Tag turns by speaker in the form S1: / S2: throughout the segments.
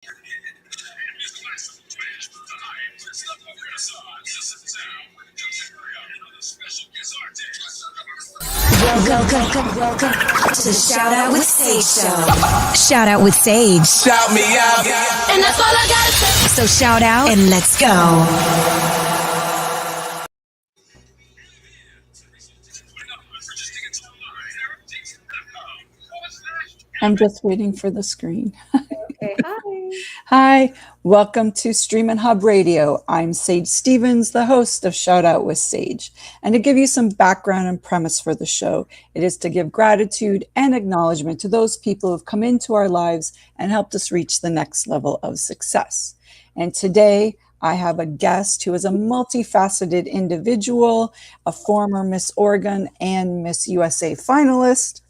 S1: Welcome to the Shout Out with Sage show. Shout Out with Sage.
S2: Shout me out.
S1: And that's all I gotta say. So shout out and let's go.
S3: I'm just waiting for the screen.
S4: Okay, hi.
S3: Hi, welcome to Streaminn HUBB Radio. I'm Sage Stevens, the host of Shout Out with Sage. And to give you some background and premise for the show, it is to give gratitude and acknowledgement to those people who have come into our lives and helped us reach the next level of success. And today, I have a guest who is a multifaceted individual, a former Miss Oregon and Miss USA finalist,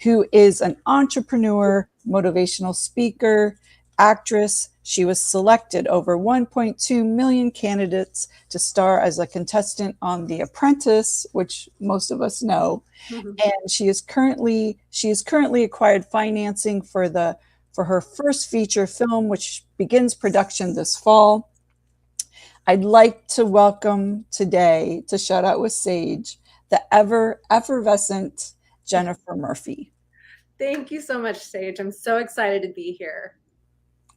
S3: who is an entrepreneur, motivational speaker, actress. She was selected over 1.2 million candidates to star as a contestant on The Apprentice, which most of us know. Mm-hmm. And she has currently acquired financing for her first feature film, which begins production this fall. I'd like to welcome today to Shout Out with Sage, the effervescent Jennifer Murphy.
S4: Thank you so much, Sage. I'm so excited to be here.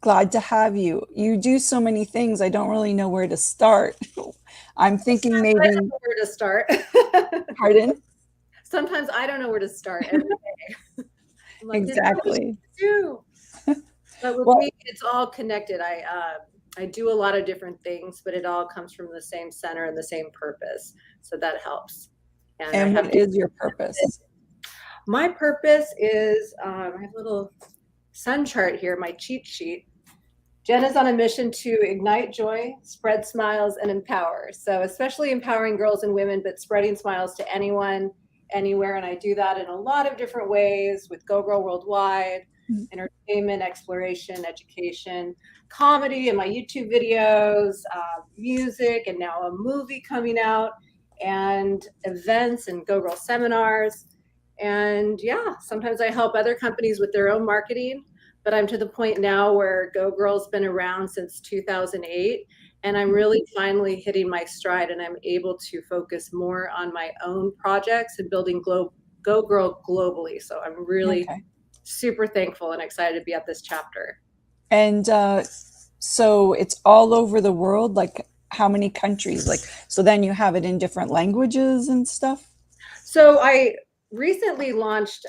S3: Glad to have you. You do so many things. I don't really know where to start. I'm thinking maybe
S4: I don't know where to start.
S3: Pardon?
S4: Sometimes I don't know where to start every day. Like,
S3: exactly.
S4: But with me, it's all connected. I do a lot of different things, but it all comes from the same center and the same purpose. So that helps.
S3: And what is your purpose?
S4: My purpose is, I have a little sun chart here, my cheat sheet. Jen is on a mission to ignite joy, spread smiles, and empower. So especially empowering girls and women, but spreading smiles to anyone, anywhere. And I do that in a lot of different ways with Go Girl Worldwide, entertainment, exploration, education, comedy, and my YouTube videos, music, and now a movie coming out, and events and Go Girl seminars. And yeah, sometimes I help other companies with their own marketing, but I'm to the point now where Go Girl's been around since 2008, and I'm really finally hitting my stride, and I'm able to focus more on my own projects and building Go Girl globally. So I'm really super thankful and excited to be at this chapter.
S3: And so it's all over the world, like how many countries? So then you have it in different languages and stuff?
S4: So I recently launched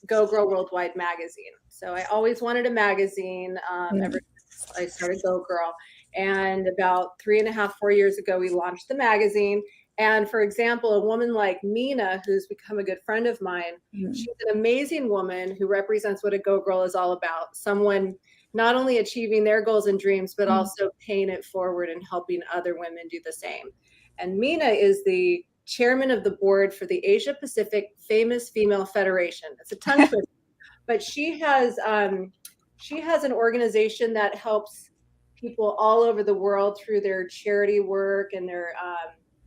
S4: Go Girl Worldwide magazine. So I always wanted a magazine ever since I started Go Girl. And about 3.5, 4 years ago, we launched the magazine. And for example, a woman like Mina, who's become a good friend of mine, she's an amazing woman who represents what a Go Girl is all about. Someone not only achieving their goals and dreams, but also paying it forward and helping other women do the same. And Mina is the chairman of the board for the Asia Pacific Famous Female Federation. It's a tongue twister, but she has an organization that helps people all over the world through their charity work and their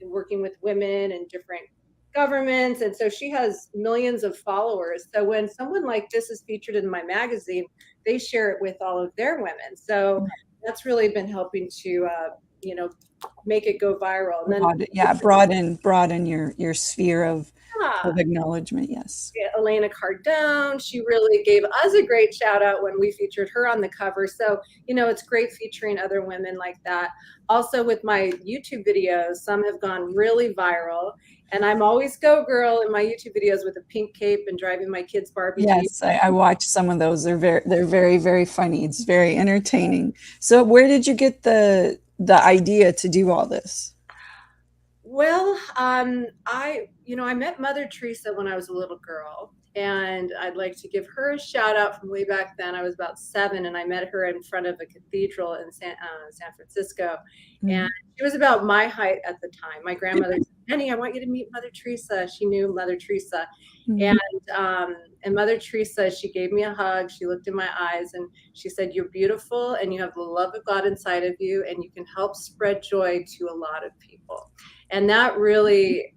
S4: working with women and different governments. And so she has millions of followers. So when someone like this is featured in my magazine, they share it with all of their women. So that's really been helping to make it go viral. And then
S3: broaden your sphere of acknowledgement. Yes.
S4: Yeah, Elena Cardone, she really gave us a great shout out when we featured her on the cover. So, it's great featuring other women like that. Also with my YouTube videos, some have gone really viral, and I'm always Go Girl in my YouTube videos with a pink cape and driving my kids Barbie.
S3: Yes, I watched some of those. They're very, very funny. It's very entertaining. So where did you get the idea to do all this?
S4: Well, I met Mother Teresa when I was a little girl, and I'd like to give her a shout out from way back then. I was about 7, and I met her in front of a cathedral in San Francisco, and she was about my height at the time. My grandmother said, "Penny, I want you to meet Mother Teresa." She knew Mother Teresa, and Mother Teresa, she gave me a hug. She looked in my eyes, and she said, "You're beautiful, and you have the love of God inside of you, and you can help spread joy to a lot of people." And that really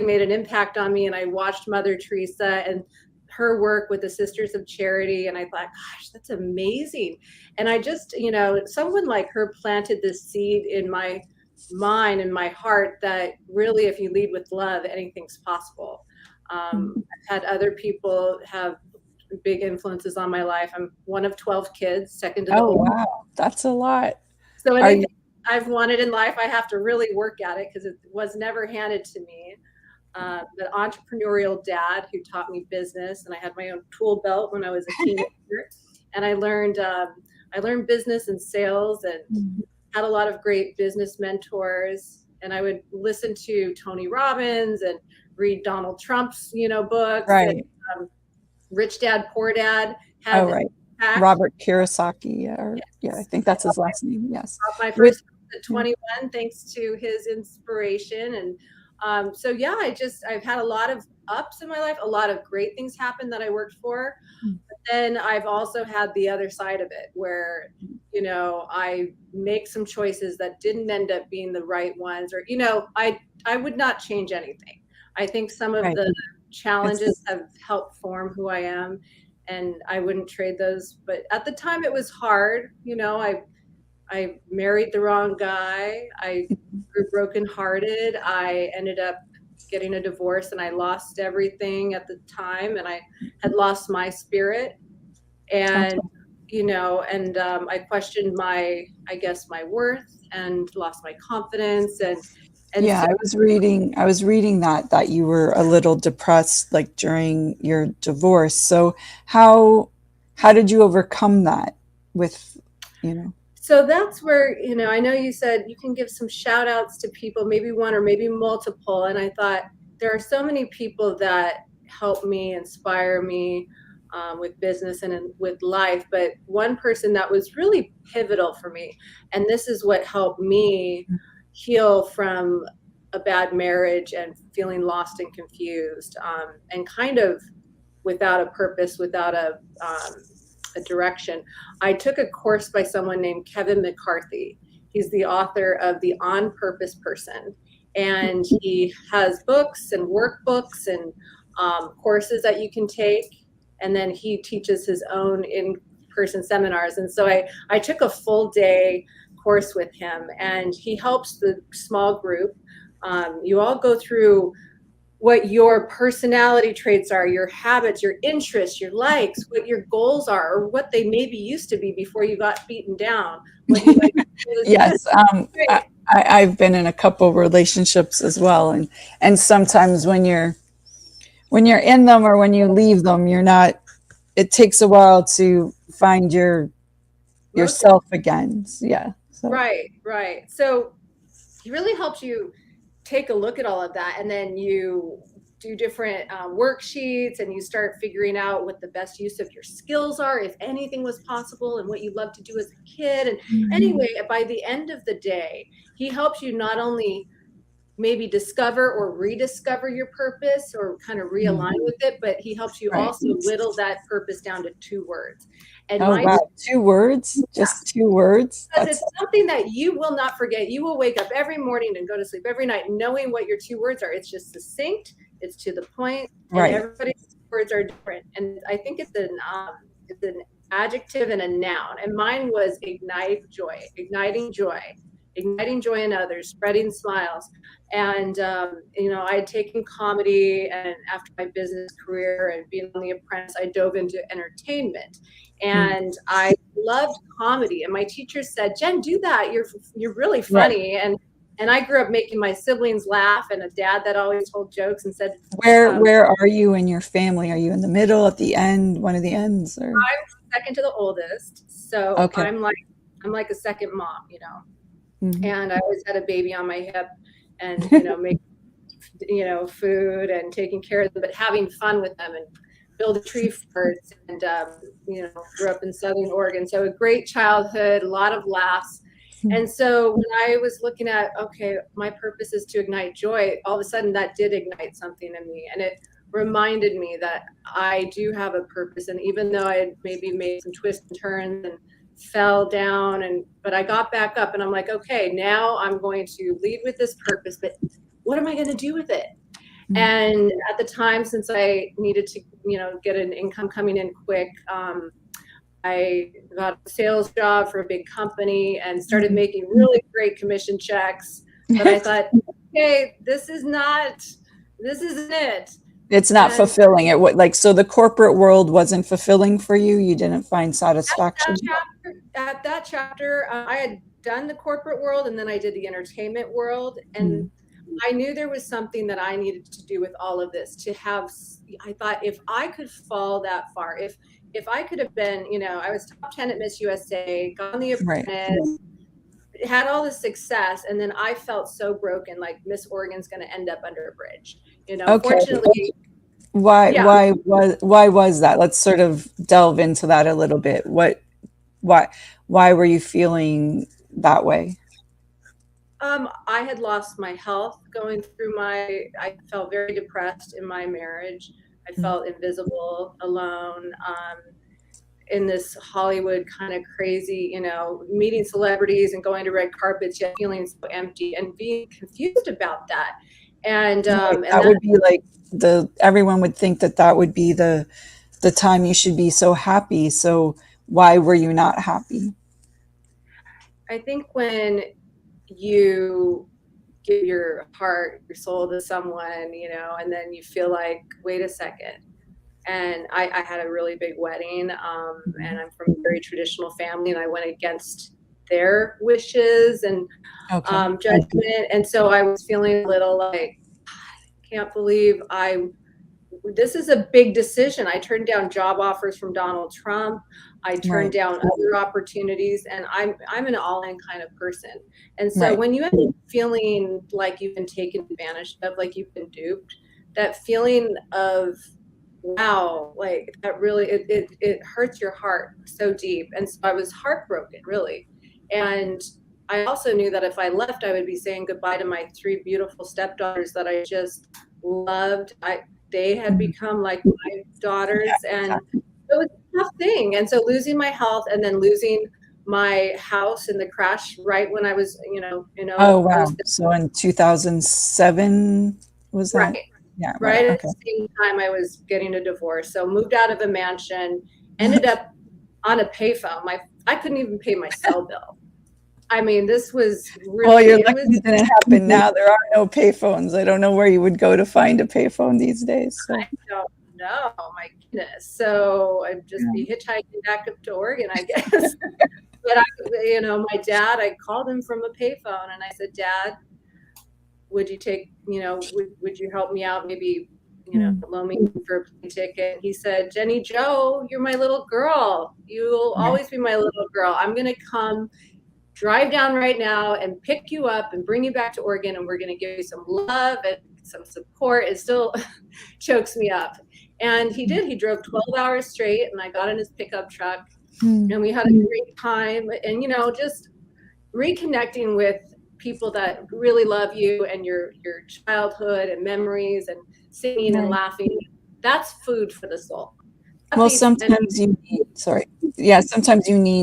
S4: made an impact on me. And I watched Mother Teresa, and her work with the Sisters of Charity, and I thought, gosh, that's amazing. And I just, someone like her planted this seed in my mind and my heart that really, if you lead with love, anything's possible. I've had other people have big influences on my life. I'm one of 12 kids, second to the oldest.
S3: Wow, that's a lot.
S4: So anything I've wanted in life, I have to really work at it because it was never handed to me. The entrepreneurial dad who taught me business, and I had my own tool belt when I was a teenager, and I learned business and sales, and had a lot of great business mentors. And I would listen to Tony Robbins and read Donald Trump's books.
S3: Right.
S4: And, Rich Dad Poor Dad.
S3: Robert Kiyosaki. I think that's his last name. Yes.
S4: My first at 21, thanks to his inspiration. And I've had a lot of ups in my life. A lot of great things happened that I worked for. But then I've also had the other side of it where, I make some choices that didn't end up being the right ones, or, I would not change anything. I think some of the challenges have helped form who I am, and I wouldn't trade those. But at the time it was hard. I married the wrong guy. I grew brokenhearted. I ended up getting a divorce, and I lost everything at the time, and I had lost my spirit, and I questioned my worth and lost my confidence, and
S3: I was reading that you were a little depressed, like during your divorce. So how did you overcome that with,
S4: So that's where, I know you said you can give some shout outs to people, maybe one or maybe multiple. And I thought there are so many people that help me, inspire me with business and with life. But one person that was really pivotal for me, and this is what helped me heal from a bad marriage and feeling lost and confused, and kind of without a purpose, without a direction. I took a course by someone named Kevin McCarthy. He's the author of The On Purpose Person, and he has books and workbooks and courses that you can take, and then he teaches his own in-person seminars. And so I took a full day course with him, and he helps the small group. You all go through what your personality traits are, your habits, your interests, your likes, what your goals are, or what they maybe used to be before you got beaten down.
S3: Yes. I've been in a couple relationships as well. And sometimes when you're in them or when you leave them, it takes a while to find yourself again. Yeah. So.
S4: Right. So he really helps you take a look at all of that, and then you do different worksheets, and you start figuring out what the best use of your skills are, if anything was possible, and what you love to do as a kid. And anyway, by the end of the day, he helps you not only maybe discover or rediscover your purpose or kind of realign with it, but he helps you also whittle that purpose down to 2 words. And
S3: 2 words? Just 2 words?
S4: Because it's something that you will not forget. You will wake up every morning and go to sleep every night knowing what your 2 words are. It's just succinct, it's to the point, and everybody's words are different. And I think it's an adjective and a noun. And mine was igniting joy in others, spreading smiles. And, I had taken comedy, and after my business career and being on The Apprentice, I dove into entertainment, and I loved comedy. And my teacher said, "Jen, do that. You're really funny." And I grew up making my siblings laugh, and a dad that always told jokes and said,
S3: where are you in your family? Are you in the middle, at the end, one of the ends? Or?
S4: I'm second to the oldest. So I'm like a second mom, and I always had a baby on my hip, and make food and taking care of them, but having fun with them and build tree forts, and grew up in Southern Oregon, so a great childhood, a lot of laughs. And so when I was looking at, okay, my purpose is to ignite joy, all of a sudden that did ignite something in me, and it reminded me that I do have a purpose. And even though I had maybe made some twists and turns and fell down, but I got back up, and I'm like, okay, now I'm going to lead with this purpose, but what am I going to do with it? And at the time, since I needed to, get an income coming in quick, I got a sales job for a big company and started making really great commission checks. But I thought, okay, this isn't it.
S3: It's not fulfilling. So the corporate world wasn't fulfilling for you. You didn't find satisfaction.
S4: At that chapter, I had done the corporate world, and then I did the entertainment world, and I knew there was something that I needed to do with all of this. I thought, if I could fall that far, if I could have been, I was top 10 at Miss USA, got on The Apprentice, had all the success, and then I felt so broken, like Miss Oregon's going to end up under a bridge. Fortunately.
S3: Why was that? Let's sort of delve into that a little bit. Why were you feeling that way?
S4: I had lost my health going through I felt very depressed in my marriage. I felt invisible, alone, in this Hollywood kind of crazy, meeting celebrities and going to red carpets, yet feeling so empty and being confused about that. And that
S3: would be like everyone would think that would be the time you should be so happy. So why were you not happy?
S4: I think when you give your heart, your soul to someone, and then you feel like, wait a second. And I had a really big wedding, and I'm from a very traditional family, and I went against their wishes and judgment. And so I was feeling a little like, I can't believe this is a big decision. I turned down job offers from Donald Trump. I turned down other opportunities, and I'm an all-in kind of person. And so when you end up feeling like you've been taken advantage of, like you've been duped, that feeling of, wow, like that really, it hurts your heart so deep. And so I was heartbroken, really. And I also knew that if I left, I would be saying goodbye to my 3 beautiful stepdaughters that I just loved. They had become like my daughters, and it was a tough thing. And so losing my health, and then losing my house in the crash right when I was,
S3: Oh, wow. So in 2007 was that?
S4: Right.
S3: Yeah.
S4: Right. At the same time I was getting a divorce. So moved out of a mansion, ended up on a payphone. I couldn't even pay my cell bill. I mean, this was really.
S3: Well, you're lucky it didn't happen now. There are no payphones. I don't know where you would go to find a payphone these days. So.
S4: I don't know. My goodness. So I'd just be hitchhiking back up to Oregon, I guess. But my dad, I called him from a payphone, and I said, Dad, would you take, would you help me out? Maybe, loan me for a plane ticket. He said, Jenny Jo, you're my little girl. You'll always be my little girl. I'm going to come drive down right now and pick you up and bring you back to Oregon, and we're going to give you some love and some support. It still chokes me up. And he did. He drove 12 hours straight, and I got in his pickup truck, and we had a great time. And, just reconnecting with people that really love you and your childhood and memories, and singing and laughing. That's food for the soul.
S3: Well, sometimes you need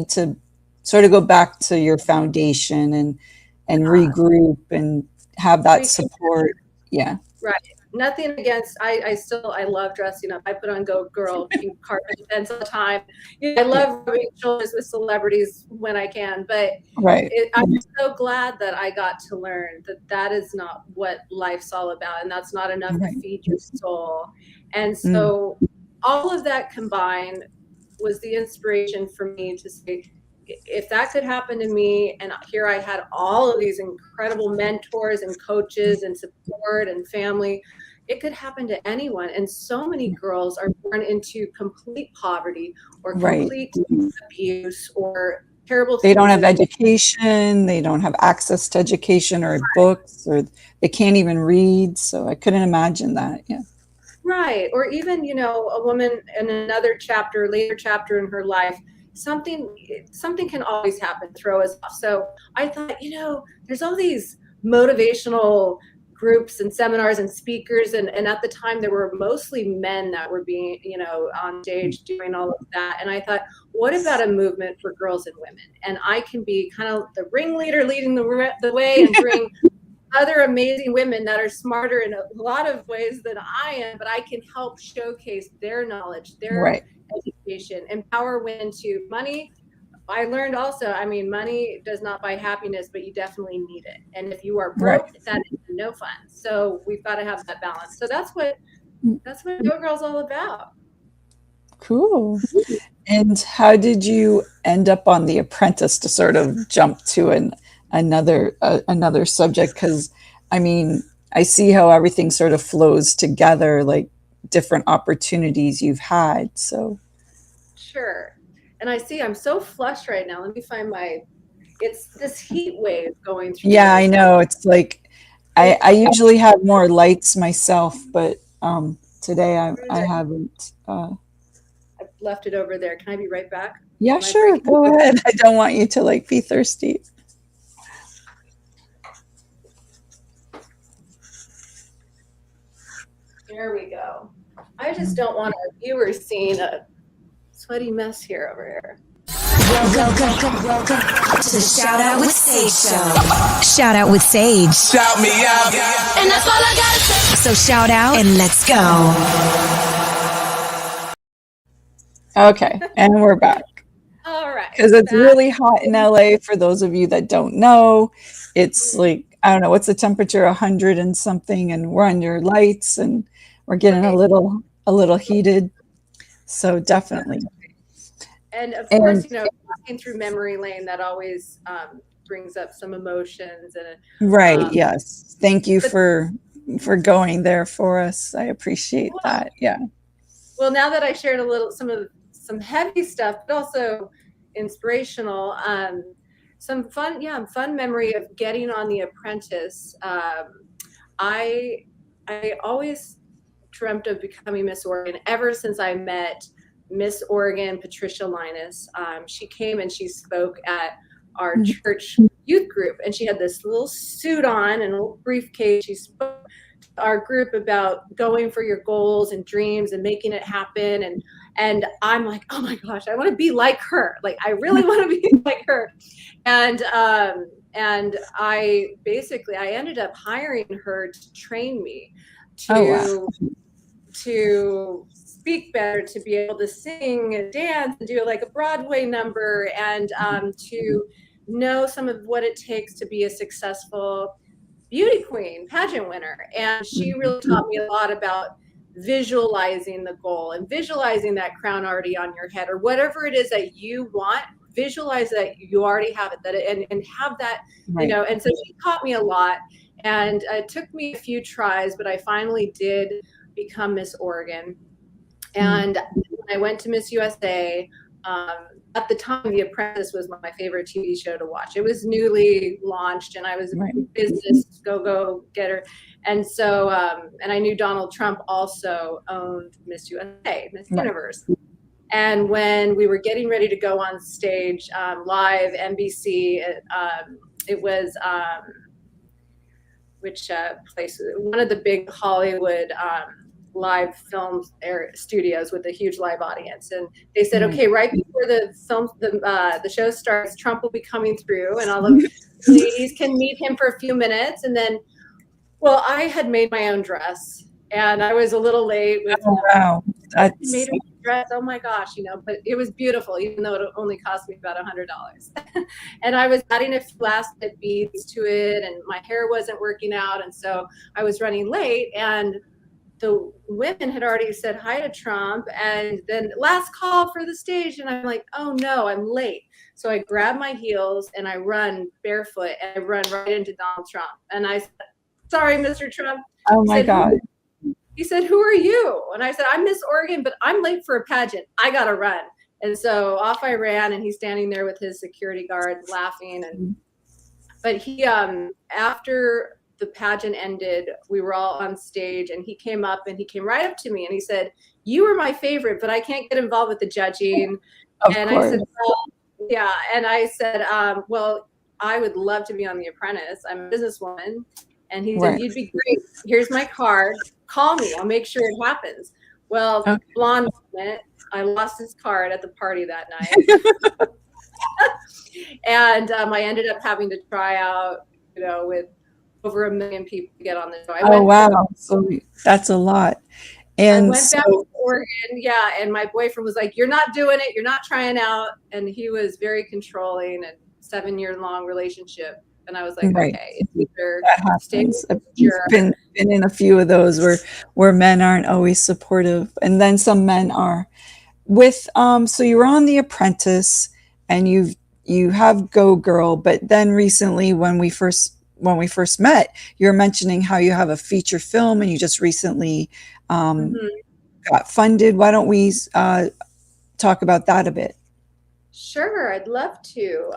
S3: to sort of go back to your foundation and regroup and have that support. Yeah.
S4: Right. Nothing against, I love dressing up. I put on Go Girl pink carpet events all the time. I love rubbing shoulders with celebrities when I can, but I'm so glad that I got to learn that is not what life's all about, and that's not enough to feed your soul. And so all of that combined was the inspiration for me to say, if that could happen to me, and here I had all of these incredible mentors and coaches and support and family, it could happen to anyone. And so many girls are born into complete poverty or complete abuse or terrible things.
S3: They don't have education. They don't have access to education or books, or they can't even read. So I couldn't imagine that. Yeah.
S4: Right. Or even, a woman in another later chapter in her life, something can always happen, throw us off. So I thought, there's all these motivational groups and seminars and speakers. And at the time there were mostly men that were being, on stage doing all of that. And I thought, what about a movement for girls and women? And I can be kind of the ringleader leading the way and bring other amazing women that are smarter in a lot of ways than I am, but I can help showcase their knowledge, their education, empower women to money. I learned also, I mean, money does not buy happiness, but you definitely need it. And if you are broke, that is no fun. So we've got to have that balance. So that's what Go Girl's all about.
S3: Cool. And how did you end up on The Apprentice, to sort of jump to another subject? Because I mean, I see how everything sort of flows together, like different opportunities you've had. So
S4: sure. And I see I'm so flushed right now. Let me find it's this heat wave going through.
S3: Yeah, I know. It's like I usually have more lights myself, but today I haven't.
S4: I've left it over there. Can I be right back?
S3: Yeah, sure. Go ahead. I don't want you to like be thirsty.
S4: There we go. I just don't want our viewers seeing a sweaty mess here over here.
S1: Welcome to the Shout Out with Sage show. Shout Out with Sage.
S2: Shout me out.
S1: And that's all I gotta say. So shout out and let's go.
S3: Okay, and we're back.
S4: All right.
S3: Because it's really hot in LA. For those of you that don't know, it's like, I don't know, what's the temperature, 100 and something, and we're under lights and we're getting a little heated. So definitely.
S4: And of course, you know, walking through memory lane, that always brings up some emotions. And
S3: right. Yes. Thank you for going there for us. I appreciate that. Yeah.
S4: Well, now that I shared some heavy stuff, but also inspirational, some fun memory of getting on The Apprentice. I always dreamt of becoming Miss Oregon ever since I met Miss Oregon, Patricia Linus. She came and she spoke at our church youth group, and she had this little suit on and a little briefcase. She spoke to our group about going for your goals and dreams and making it happen. And I'm like, oh my gosh, I want to be like her. Like, I really want to be like her. And I ended up hiring her to train me to speak better, to be able to sing and dance and do like a Broadway number, and to know some of what it takes to be a successful beauty queen, pageant winner. And she really taught me a lot about visualizing the goal and visualizing that crown already on your head, or whatever it is that you want. Visualize that you already have it, and have that, you know. And so she taught me a lot, and it took me a few tries, but I finally did become Miss Oregon. And when I went to Miss USA, at the time, The Apprentice was my favorite TV show to watch. It was newly launched, and I was a business go-getter. And so, and I knew Donald Trump also owned Miss USA, Miss Universe. And when we were getting ready to go on stage, live, NBC, it was, which place? One of the big Hollywood live film studios with a huge live audience. And they said, okay, right before the show starts, Trump will be coming through, and all of the ladies can meet him for a few minutes. And then, well, I had made my own dress, and I was a little late.
S3: Wow.
S4: I made a dress. Oh my gosh, you know, but it was beautiful, even though it only cost me about $100. And I was adding a few last minute beads to it, and my hair wasn't working out. And so I was running late, and the women had already said hi to Trump, and then last call for the stage. And I'm like, oh no, I'm late. So I grab my heels and I run barefoot, and I run right into Donald Trump. And I said, sorry, Mr. Trump.
S3: Oh my God.
S4: He said, who are you? And I said, I'm Miss Oregon, but I'm late for a pageant. I got to run. And so off I ran, and he's standing there with his security guards laughing. But he, after the pageant ended, we were all on stage, and he came up, and he came right up to me, and he said, you were my favorite, but I can't get involved with the judging.
S3: Of
S4: and
S3: course.
S4: I said, well, yeah. And I said, well, I would love to be on The Apprentice. I'm a businesswoman. And he said, you'd be great. Here's my card. Call me. I'll make sure it happens. Well, blonde moment, I lost his card at the party that night. And I ended up having to try out, you know, with over 1 million people get on the show.
S3: Oh, wow. So that's a lot. And
S4: I went back to Oregon, yeah, and my boyfriend was like, "You're not doing it. You're not trying out." And he was very controlling, and 7-year-long relationship. And I was like,
S3: right.
S4: "Okay, either
S3: That
S4: stay
S3: happens.
S4: with
S3: I've been in a few of those where men aren't always supportive, and then some men are. With so you're on The Apprentice, and you have Go Girl, but then recently when we first met, you're mentioning how you have a feature film, and you just recently got funded. Why don't we talk about that a bit?
S4: Sure, I'd love to.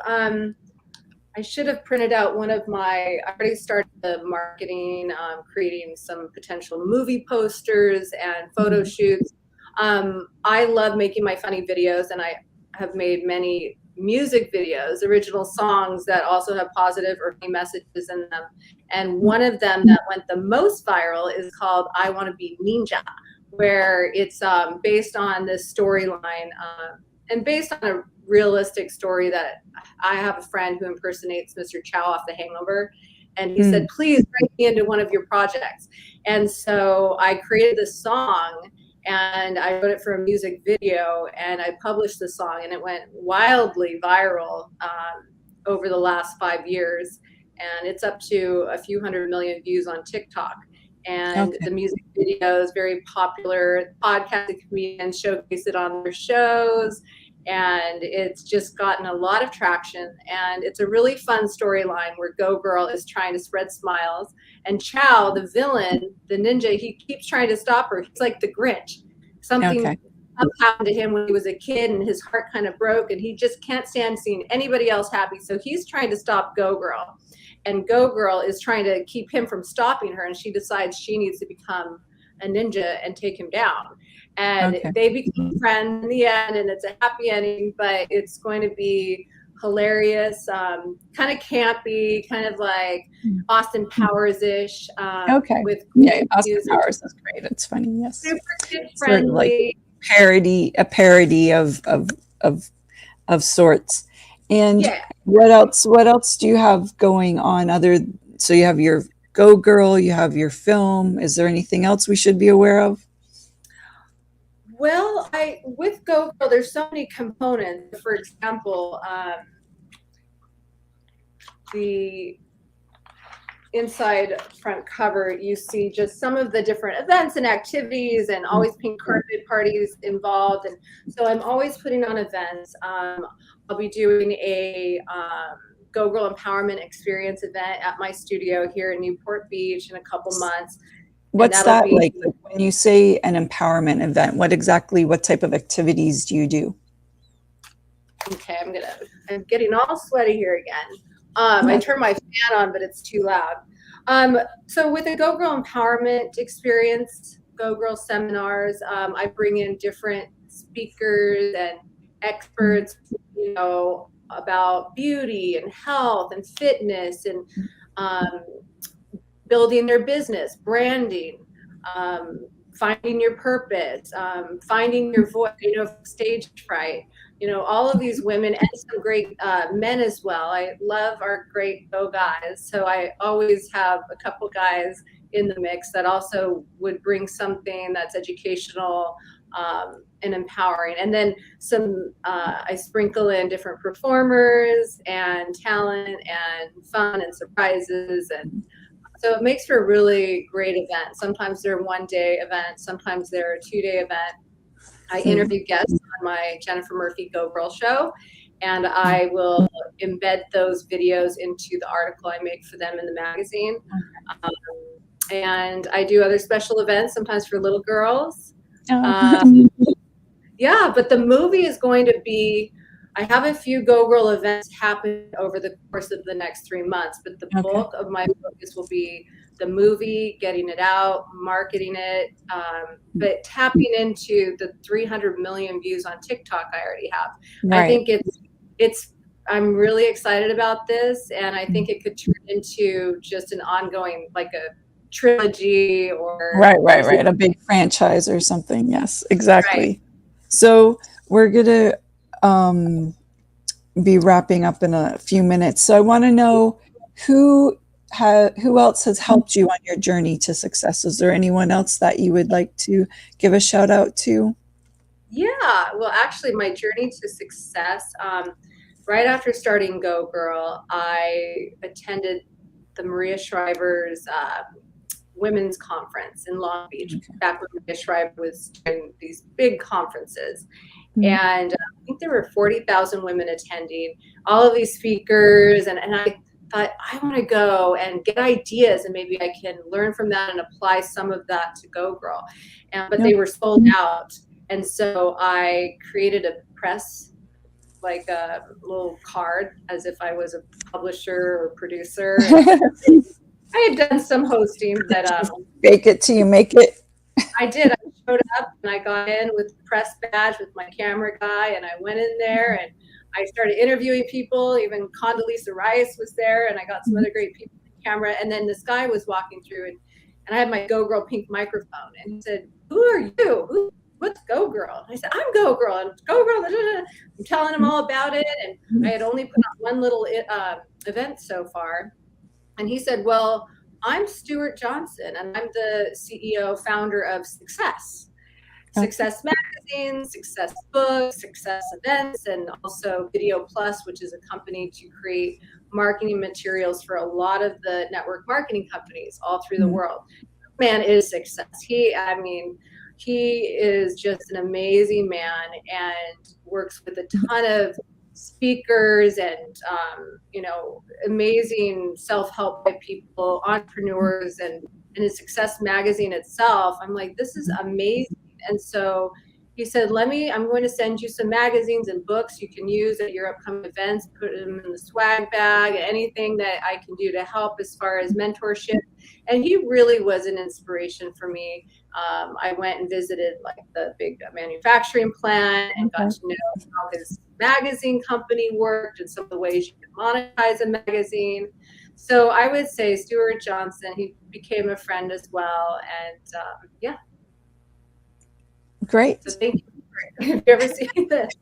S4: I should have printed out I already started the marketing, creating some potential movie posters and photo shoots. I love making my funny videos, and I have made many music videos, original songs that also have positive or funny messages in them. And one of them that went the most viral is called I Want to Be Ninja, where it's based on this storyline and based on a realistic story that I have a friend who impersonates Mr. Chow off The Hangover. And he said, "Please bring me into one of your projects." And so I created this song, and I wrote it for a music video, and I published the song, and it went wildly viral over the last 5 years. And it's up to a few 100 million views on TikTok. And the music video is very popular. Podcasting comedians showcase it on their shows. And it's just gotten a lot of traction. And it's a really fun storyline where Go Girl is trying to spread smiles. And Chow, the villain, the ninja, he keeps trying to stop her. He's like the Grinch. Something happened to him when he was a kid, and his heart kind of broke, and he just can't stand seeing anybody else happy. So he's trying to stop Go Girl. And Go Girl is trying to keep him from stopping her. And she decides she needs to become a ninja and take him down. And they become friends in the end, and it's a happy ending, but it's going to be hilarious, kind of campy, kind of like Austin Powers-ish. With
S3: Austin Powers is great. It's funny, yes.
S4: Super kid friendly.
S3: Sort of like a parody of sorts. And what else do you have going on so you have your Go Girl, you have your film. Is there anything else we should be aware of?
S4: Well, with Go Girl, there's so many components. For example, the inside front cover, you see just some of the different events and activities, and always pink carpet parties involved. And so I'm always putting on events. I'll be doing a Go Girl Empowerment Experience event at my studio here in Newport Beach in a couple months.
S3: What's that like? When you say an empowerment event, what type of activities do you do?
S4: Okay, I'm getting all sweaty here again. I turned my fan on, but it's too loud. So with a Go Girl Empowerment Experience, Go Girl seminars, I bring in different speakers and experts, about beauty and health and fitness and building their business, branding, finding your purpose, finding your voice, stage fright, all of these women and some great men as well. I love our great Go guys. So I always have a couple guys in the mix that also would bring something that's educational and empowering. And then I sprinkle in different performers and talent and fun and surprises. And so it makes for a really great event. Sometimes they're one-day events. Sometimes they're a 2-day event. I interview guests on my Jennifer Murphy Go Girl show, and I will embed those videos into the article I make for them in the magazine. And I do other special events, sometimes for little girls. But the movie is going to be, I have a few Go Girl events happen over the course of the next 3 months, but the bulk of my focus will be the movie, getting it out, marketing it, but tapping into the 300 million views on TikTok I already have. I think I'm really excited about this, and I think it could turn into just an ongoing, like a trilogy or
S3: right, a big franchise or something. Yes, exactly. So we're gonna be wrapping up in a few minutes. So I want to know who who else has helped you on your journey to success? Is there anyone else that you would like to give a shout out to?
S4: Yeah, well, actually, my journey to success, right after starting Go Girl, I attended the Maria Shriver's women's conference in Long Beach, back when Maria Shriver was doing these big conferences. And I think there were 40,000 women attending, all of these speakers, and I thought, I want to go and get ideas, and maybe I can learn from that and apply some of that to Go Girl. But they were sold out. And so I created a press, like a little card, as if I was a publisher or producer. I had done some hosting, but
S3: fake it till you make it.
S4: I did. I showed up and I got in with the press badge with my camera guy, and I went in there and I started interviewing people. Even Condoleezza Rice was there, and I got some other great people on camera. And then this guy was walking through, and I had my Go Girl pink microphone, and he said, "Who are you? What's Go Girl?" And I said, "I'm Go Girl." And Go Girl, I'm telling him all about it. And I had only put on one little event so far. And he said, "Well, I'm Stuart Johnson, and I'm the CEO, founder of Success Magazine, Success Books, Success Events, and also Video Plus, which is a company to create marketing materials for a lot of the network marketing companies all through the world." Man is success. He is just an amazing man and works with a ton of speakers and amazing self-help by people, entrepreneurs, and his Success Magazine itself. I'm like, this is amazing. And so he said, I'm going to send you some magazines and books you can use at your upcoming events, put them in the swag bag, anything that I can do to help as far as mentorship. And he really was an inspiration for me. I went and visited like the big manufacturing plant and got to know how his magazine company worked and some of the ways you can monetize a magazine. So I would say Stuart Johnson, he became a friend as well. And
S3: Great.
S4: So thank you. Have you ever seen this?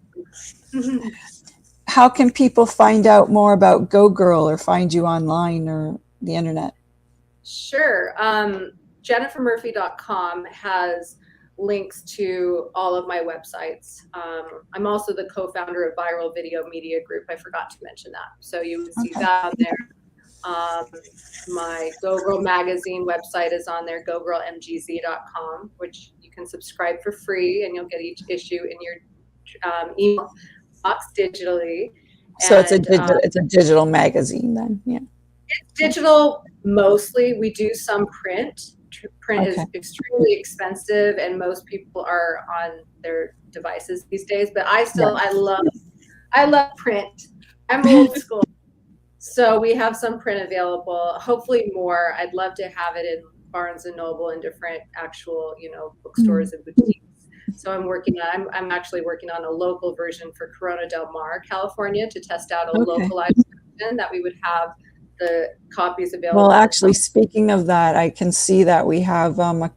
S3: How can people find out more about Go Girl or find you online or the internet?
S4: Sure. JenniferMurphy.com has links to all of my websites. I'm also the co-founder of Viral Video Media Group. I forgot to mention that. So you would see that on there. My Go Girl magazine website is on there, gogirlmgz.com, which you can subscribe for free, and you'll get each issue in your email box digitally.
S3: So it's a digital magazine then, yeah.
S4: It's digital mostly. We do some print. Print is extremely expensive, and most people are on their devices these days. But I love print. I'm old school. So we have some print available, hopefully more. I'd love to have it in Barnes and Noble and different actual, bookstores and boutiques. So I'm actually working on a local version for Corona Del Mar, California, to test out a localized version that we would have the copies available.
S3: Well, actually, speaking of that, I can see that we have a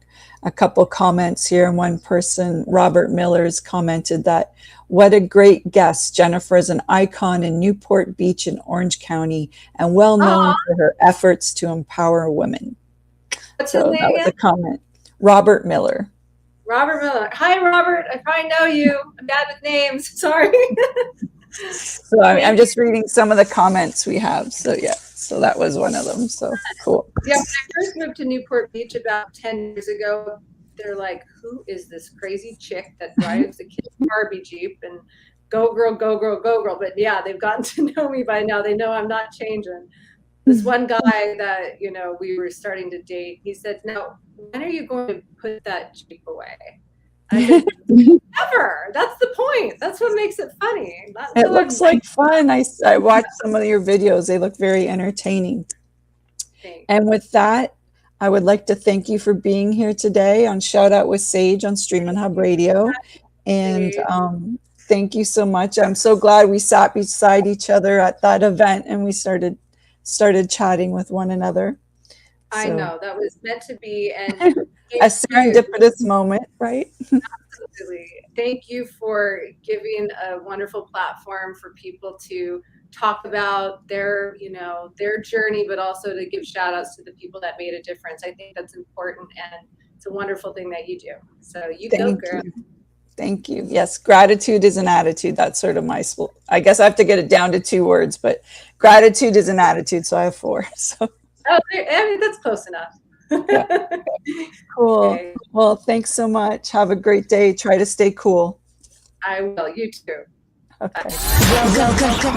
S3: couple comments here, and one person, Robert Miller's, commented that, "What a great guest. Jennifer is an icon in Newport Beach in Orange County and well known for her efforts to empower women."
S4: What's
S3: so
S4: his name
S3: that was
S4: again?
S3: a comment. Robert Miller.
S4: Robert Miller. Hi, Robert. I probably know you. I'm bad with names. Sorry.
S3: So I'm just reading some of the comments we have. So yeah, so that was one of them. So cool.
S4: Yeah, when I first moved to Newport Beach about 10 years ago, they're like, "Who is this crazy chick that drives a kid's Barbie Jeep?" And go girl, go girl, go girl. But yeah, they've gotten to know me by now. They know I'm not changing. This one guy that, we were starting to date, he said, "No, when are you going to put that Jeep away?" I said, "Never. That's the point. That's what makes it funny."
S3: It looks like fun. I watched some of your videos. They look very entertaining.
S4: Thanks.
S3: And with that, I would like to thank you for being here today on Shout Out with Sage on Streaminn HUBB Radio. And thank you so much. I'm so glad we sat beside each other at that event and we started chatting with one another.
S4: I know, that was meant to be. And
S3: a serendipitous moment, right?
S4: Absolutely. Thank you for giving a wonderful platform for people to talk about their, their journey, but also to give shout outs to the people that made a difference. I think that's important, and it's a wonderful thing that you do. So you go, girl.
S3: Thank you. Yes, gratitude is an attitude. That's sort of I guess I have to get it down to 2 words, but gratitude is an attitude. So I have 4. So.
S4: Oh, I mean, that's close enough.
S3: Yeah. Cool. Okay. Well, thanks so much. Have a great day. Try to stay cool.
S4: I will. You too.
S1: Okay. Welcome to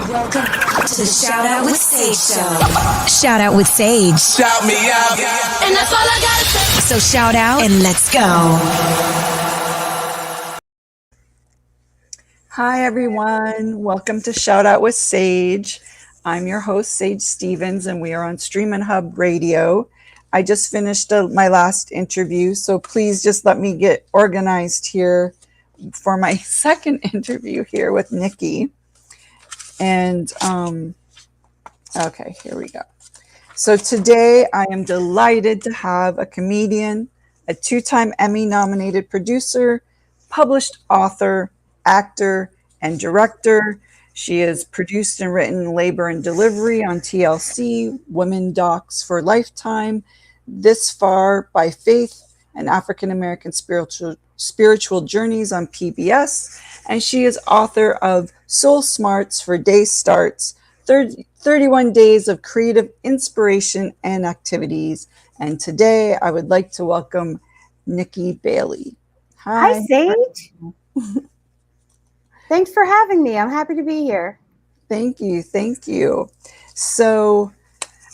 S1: the Shout Out with Sage show. Shout out with Sage.
S2: Shout me out.
S1: And that's all I gotta say. So shout out and let's go.
S3: Hi, everyone. Welcome to Shout Out with Sage. I'm your host, Sage Stevens, and we are on Streaminn HUBB Radio. I just finished my last interview, so please just let me get organized here for my second interview here with Nikki. And okay, here we go. So today I am delighted to have a comedian, a 2-time Emmy-nominated producer, published author, actor, and director. She has produced and written Labor and Delivery on TLC, Women Docs for Lifetime, This Far by Faith, and African American Spiritual Journeys on PBS. And she is author of Soul Smarts for Day Starts, 31 Days of Creative Inspiration and Activities. And today I would like to welcome Nikki Bailey.
S5: Hi, Sage. Thanks for having me. I'm happy to be here.
S3: Thank you. Thank you. So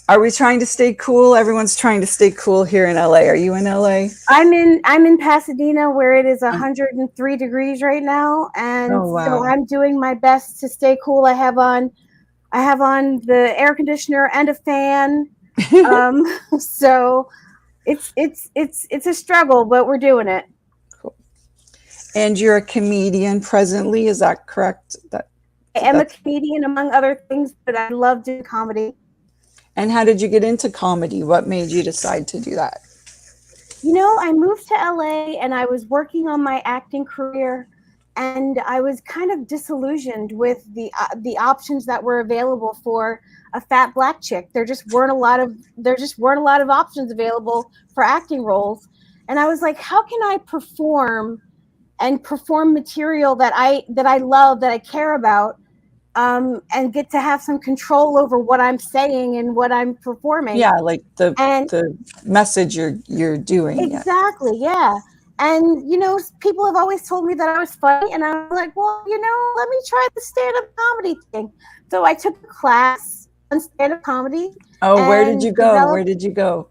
S3: are we trying to stay cool? Everyone's trying to stay cool here in LA. Are you in LA?
S5: I'm in Pasadena, where it is 103 degrees right now. And so I'm doing my best to stay cool. I have on the air conditioner and a fan. So it's a struggle, but we're doing it.
S3: And you're a comedian presently, is that correct?
S5: I am a comedian, among other things, but I love doing comedy.
S3: And how did you get into comedy? What made you decide to do that?
S5: I moved to LA and I was working on my acting career, and I was kind of disillusioned with the options that were available for a fat Black chick. There just weren't a lot of options available for acting roles. And I was like, how can I perform material that I love, that I care about, and get to have some control over what I'm saying and what I'm performing.
S3: Yeah, like the message you're doing.
S5: Exactly, yeah. And people have always told me that I was funny, and I'm like, well, let me try the stand-up comedy thing. So I took a class on stand-up comedy.
S3: Oh, where did you go? Where did you go?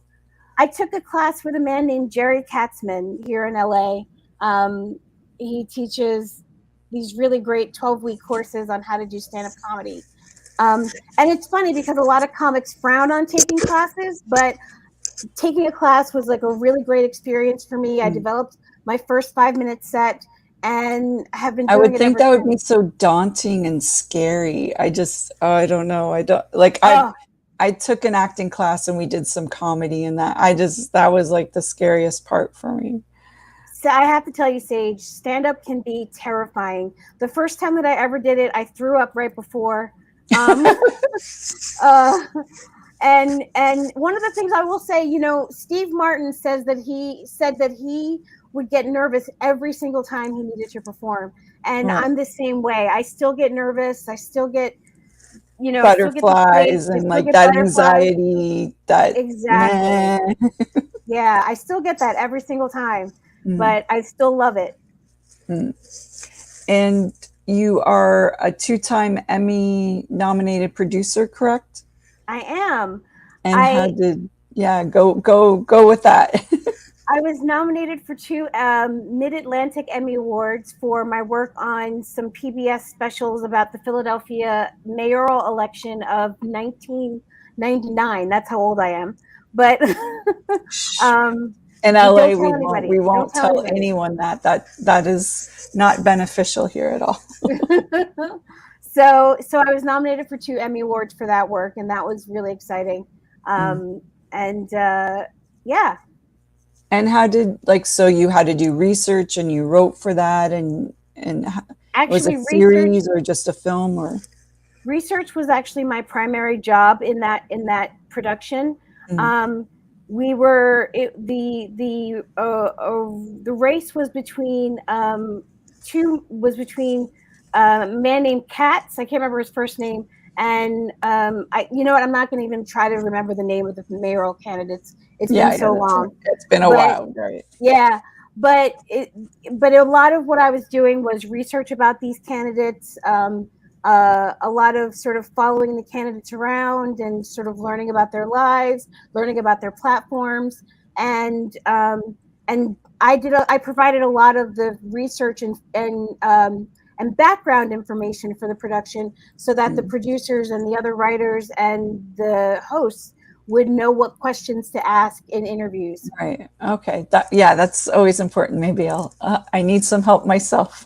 S5: I took a class with a man named Jerry Katzman here in LA. He teaches these really great 12-week courses on how to do stand-up comedy. And it's funny because a lot of comics frown on taking classes, but taking a class was like a really great experience for me. I developed my first 5-minute set and have been doing it.
S3: I would think that would be so daunting and scary. I don't know. I took an acting class and we did some comedy, and that was like the scariest part for me.
S5: So I have to tell you, Sage, stand-up can be terrifying. The first time that I ever did it, I threw up right before. And one of the things I will say, Steve Martin said that he would get nervous every single time he needed to perform. And I'm the same way. I still get nervous. I still get,
S3: butterflies and like that anxiety.
S5: Exactly. Yeah, I still get that every single time. But I still love it.
S3: And you are a 2-time Emmy-nominated producer, correct?
S5: I am.
S3: And go with that.
S5: I was nominated for 2 Mid-Atlantic Emmy Awards for my work on some PBS specials about the Philadelphia mayoral election of 1999. That's how old I am. But
S3: in LA, we won't tell anyone that is not beneficial here at all.
S5: So I was nominated for 2 Emmy Awards for that work, and that was really exciting. Yeah.
S3: And how did so you had to do research and you wrote for that, and
S5: actually,
S3: was it a series or just a film or?
S5: research was actually my primary job in that production. We were the race was between a man named Katz. I can't remember his first name. And you know what? I'm not going to even try to remember the name of the mayoral candidates. It's been so long.
S3: It's been a while, right?
S5: Yeah, but a lot of what I was doing was research about these candidates. A lot of sort of following the candidates around and sort of learning about their lives, learning about their platforms, and I provided a lot of the research and background information for the production so that the producers and the other writers and the hosts would know what questions to ask in interviews.
S3: Right. Okay. That's always important. Maybe I need some help myself.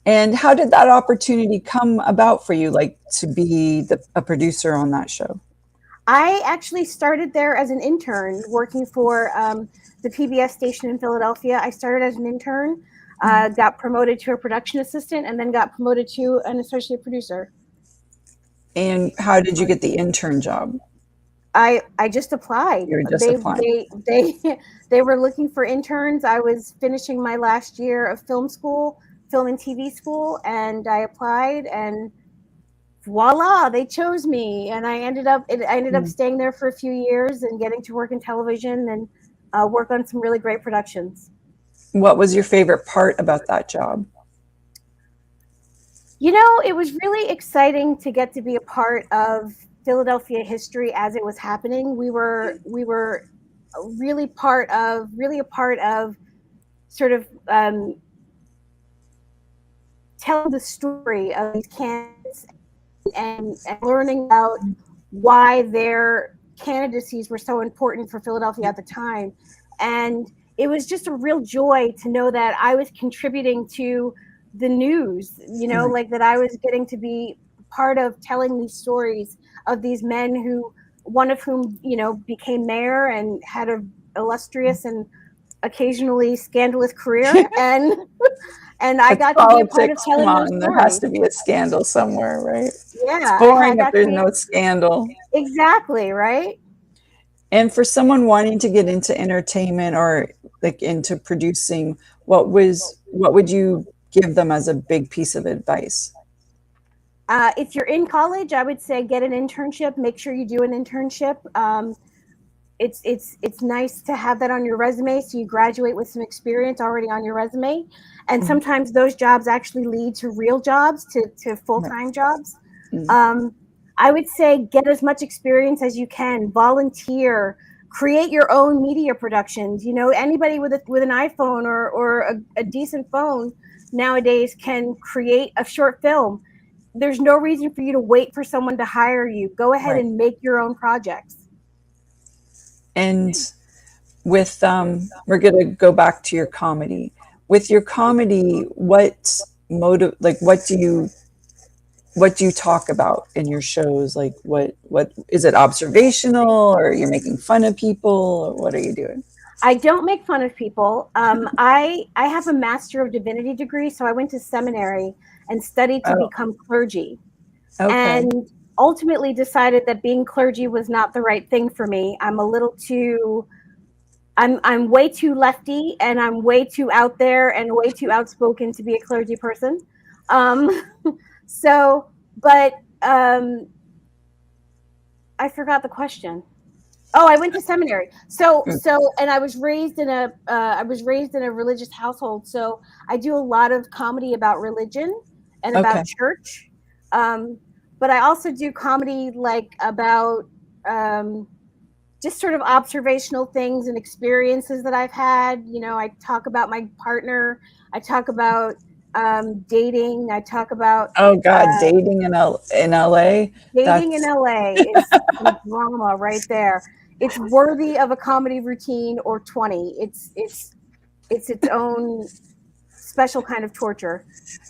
S3: And how did that opportunity come about for you, like to be a producer on that show?
S5: I actually started there as an intern working for the PBS station in Philadelphia. I started as an intern, got promoted to a production assistant, and then got promoted to an associate producer.
S3: And how did you get the intern job?
S5: I just applied.
S3: You were just applying.
S5: They were looking for interns. I was finishing my last year of film and TV school, and I applied, and voila, they chose me. And I ended up staying there for a few years and getting to work in television and work on some really great productions.
S3: What was your favorite part about that job?
S5: You know, it was really exciting to get to be a part of Philadelphia history as it was happening. We were really a part of sort of telling the story of these candidates and learning about why their candidacies were so important for Philadelphia at the time. And it was just a real joy to know that I was contributing to the news, you know, like that I was getting to be part of telling these stories of these men who, one of whom, you know, became mayor and had an illustrious and occasionally scandalous career. And I got to be a part of telling those stories.
S3: There has to be a scandal somewhere, right?
S5: Yeah.
S3: It's boring if there's no scandal.
S5: Exactly, right?
S3: And for someone wanting to get into entertainment or like into producing, what would you give them as a big piece of advice?
S5: If you're in college, I would say get an internship. Make sure you do an internship. It's nice to have that on your resume, so you graduate with some experience already on your resume. And sometimes those jobs actually lead to real jobs, to full-time jobs. I would say get as much experience as you can. Volunteer. Create your own media productions. You know, anybody with an iPhone or a decent phone nowadays can create a short film. There's no reason for you to wait for someone to hire you. Go ahead and make your own projects.
S3: And with we're going to go back to your comedy. With your comedy, what do you talk about in your shows? Like what is it, observational, or you're making fun of people, or what are you doing?
S5: I don't make fun of people. I have a Master of Divinity degree, so I went to seminary and studied to become clergy.
S3: Okay.
S5: And ultimately decided that being clergy was not the right thing for me. I'm way too lefty, and I'm way too out there and way too outspoken to be a clergy person. But I forgot the question. Oh, I went to seminary. And I was raised in a religious household. So I do a lot of comedy about religion and about church. But I also do comedy like about just sort of observational things and experiences that I've had. You know, I talk about my partner. I talk about dating. I talk about
S3: dating in LA.
S5: Dating in LA is a drama right there. It's worthy of a comedy routine or 20. It's its own special kind of torture.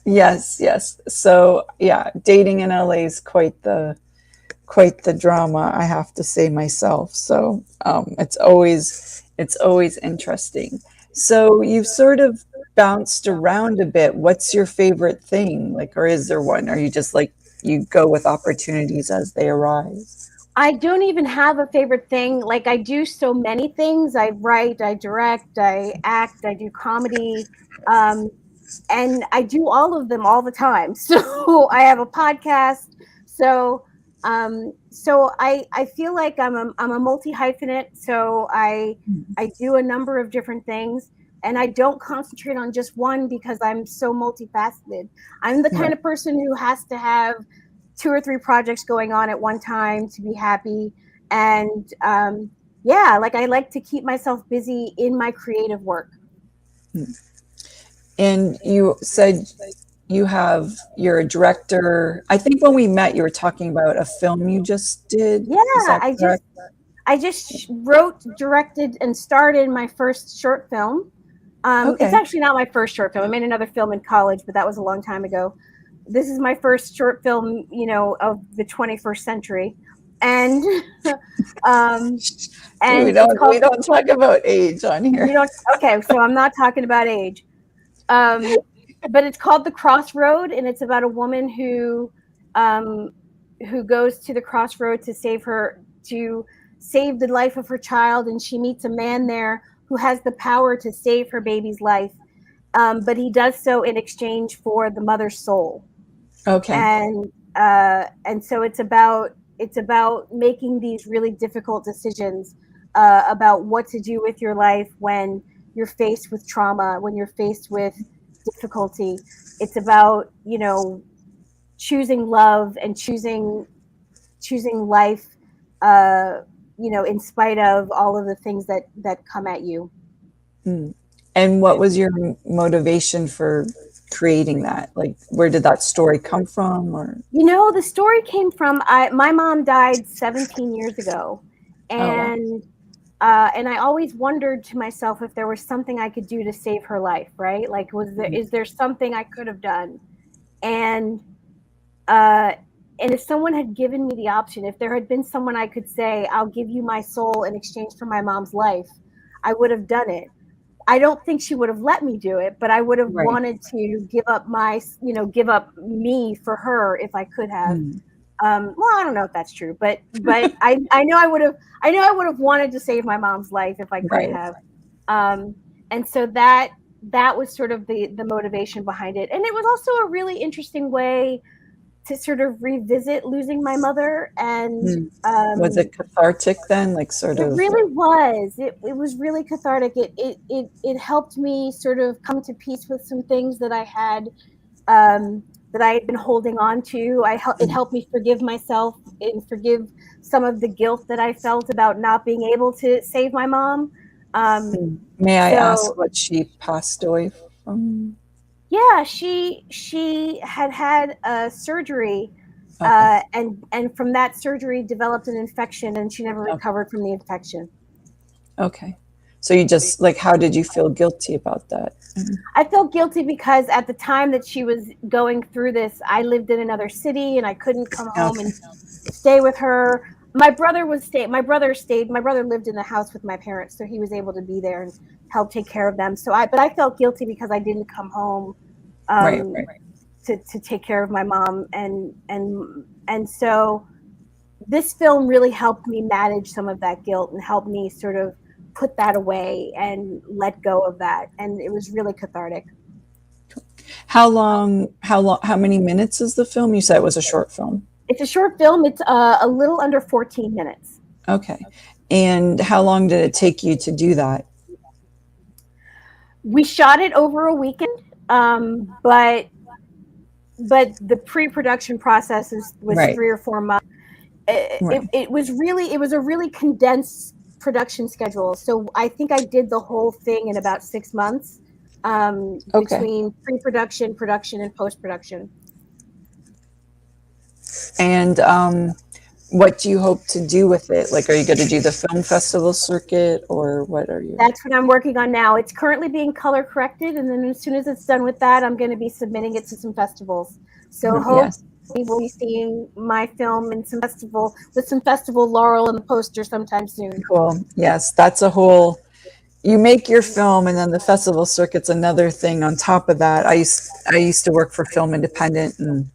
S5: Yes.
S3: So yeah, dating in LA is quite the drama, I have to say myself. So it's always interesting. So you've sort of bounced around a bit. What's your favorite thing? Like, or is there one? Are you just like you go with opportunities as they arise?
S5: I don't even have a favorite thing. Like, I do so many things. I write, I direct, I act, I do comedy. And I do all of them all the time. So I have a podcast. So I feel like I'm a multi hyphenate. So I do a number of different things, and I don't concentrate on just one because I'm so multifaceted. I'm the kind of person who has to have 2 or 3 projects going on at one time to be happy. And like, I like to keep myself busy in my creative work.
S3: And you said you're a director. I think when we met, you were talking about a film you just did.
S5: Yeah, I just wrote, directed, and starred in my first short film. It's actually not my first short film. I made another film in college, but that was a long time ago. This is my first short film, of the 21st century. And and
S3: we don't talk about age on here.
S5: Okay, so I'm not talking about age. But it's called The Crossroad, and it's about a woman who goes to the crossroad to save the life of her child, and she meets a man there who has the power to save her baby's life, but he does so in exchange for the mother's soul. Okay. And so it's about making these really difficult decisions about what to do with your life when you're faced with trauma, when you're faced with difficulty. It's about, choosing love and choosing life, in spite of all of the things that come at you.
S3: And what was your motivation for creating that? Like, where did that story come from? Or
S5: the story came from my mom died 17 years ago, and I always wondered to myself if there was something I could do to save her life, right? Like, is there something I could have done? And if someone had given me the option, if there had been someone I could say, I'll give you my soul in exchange for my mom's life, I would have done it. I don't think she would have let me do it, but I would have wanted to give up give up me for her if I could have. Well, I don't know if that's true, but I know I would have wanted to save my mom's life if I could have. And so that was sort of the motivation behind it. And it was also a really interesting way to sort of revisit losing my mother. And
S3: was it cathartic then? Like, sort of?
S5: It really was. It was really cathartic. It helped me sort of come to peace with some things that I had been holding on to. It helped me forgive myself and forgive some of the guilt that I felt about not being able to save my mom.
S3: May I ask what she passed away from?
S5: Yeah, she had a surgery, and from that surgery developed an infection, and she never recovered from the infection.
S3: Okay. So you just, like, how did you feel guilty about that?
S5: I felt guilty because at the time that she was going through this, I lived in another city and I couldn't come home and stay with her. My brother stayed. My brother lived in the house with my parents, so he was able to be there and help take care of them. But I felt guilty because I didn't come home to take care of my mom, and so this film really helped me manage some of that guilt and helped me sort of put that away and let go of that, and it was really cathartic.
S3: How many minutes is the film? You said it was a short film.
S5: It's a short film. It's a little under 14 minutes.
S3: Okay. And how long did it take you to do that?
S5: We shot it over a weekend, but the pre-production process was 3 or 4 months. It was a really condensed production schedule. So I think I did the whole thing in about 6 months, between pre-production, production, and post-production.
S3: And what do you hope to do with it? Like, are you going to do the film festival circuit, or what are you?
S5: That's what I'm working on now. It's currently being color corrected, and then as soon as it's done with that, I'm going to be submitting it to some festivals. So hopefully we'll be seeing my film in some festival laurel in the poster sometime soon.
S3: Cool. Yes, that's a whole. You make your film, and then the festival circuit's another thing on top of that. I used to work for Film Independent, and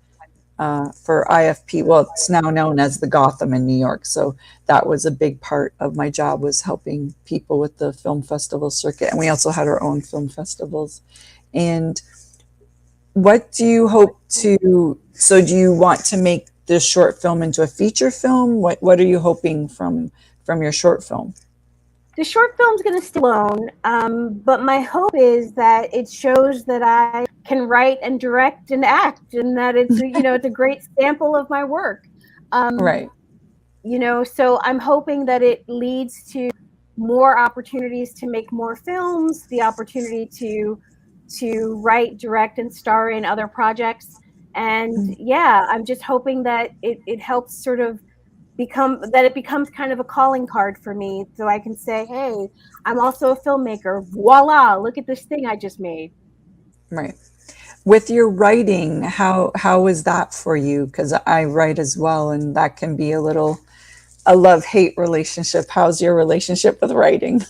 S3: for IFP. Well, it's now known as the Gotham in New York. So that was a big part of my job, was helping people with the film festival circuit. And we also had our own film festivals. And what do you hope to, so do you want to make this short film into a feature film? What are you hoping from your short film?
S5: The short film's going to stay alone, but my hope is that it shows that I can write and direct and act, and that it's it's a great sample of my work.
S3: Right.
S5: So I'm hoping that it leads to more opportunities to make more films, the opportunity to write, direct, and star in other projects. And I'm just hoping that it helps sort of it becomes kind of a calling card for me, so I can say, hey, I'm also a filmmaker. Voila, look at this thing I just made.
S3: Right. With your writing, how is that for you? Because I write as well, and that can be a love-hate relationship. How's your relationship with writing?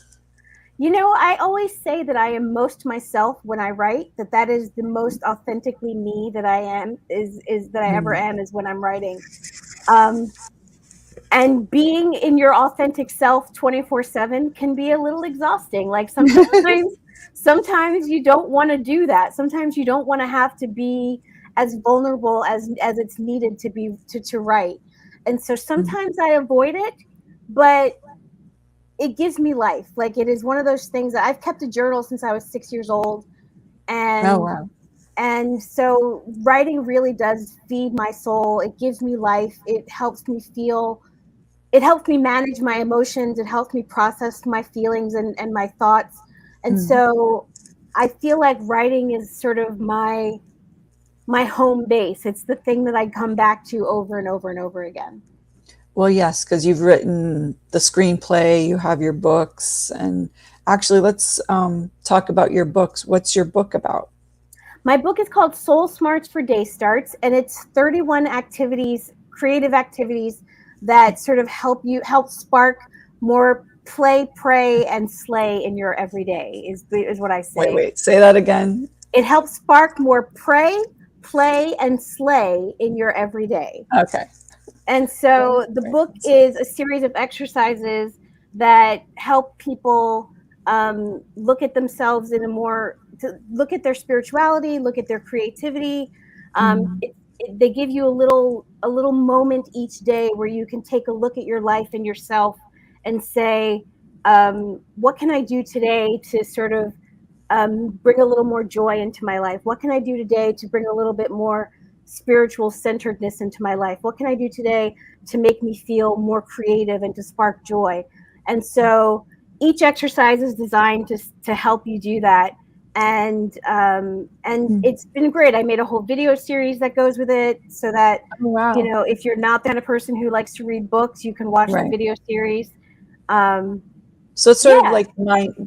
S5: I always say that I am most myself when I write, that is the most authentically me that I am, is that I ever am, is when I'm writing. And being in your authentic self 24/7 can be a little exhausting. Like sometimes you don't want to do that. Sometimes you don't want to have to be as vulnerable as it's needed to be to write. And so sometimes I avoid it, but it gives me life. Like, it is one of those things that I've kept a journal since I was 6 years old. And
S3: oh, wow.
S5: And so writing really does feed my soul. It gives me life. It helps me manage my emotions. It helps me process my feelings and my thoughts. And so I feel like writing is sort of my home base. It's the thing that I come back to over and over and over again.
S3: Well, yes, because you've written the screenplay, you have your books. And actually, let's talk about your books. What's your book about?
S5: My book is called Soul Smarts for Day Starts, and it's 31 creative activities that sort of help spark more play, pray, and slay in your everyday, is what I say.
S3: Wait, say that again.
S5: It helps spark more pray, play, and slay in your everyday.
S3: Okay.
S5: And so the book is a series of exercises that help people look at themselves to look at their spirituality, look at their creativity. They give you a little moment each day where you can take a look at your life and yourself and say, what can I do today to sort of bring a little more joy into my life? What can I do today to bring a little bit more spiritual centeredness into my life? What can I do today to make me feel more creative and to spark joy? And so each exercise is designed to help you do that. And it's been great. I made a whole video series that goes with it, so that if you're not the kind of person who likes to read books, you can watch the video series.
S3: So it's sort of like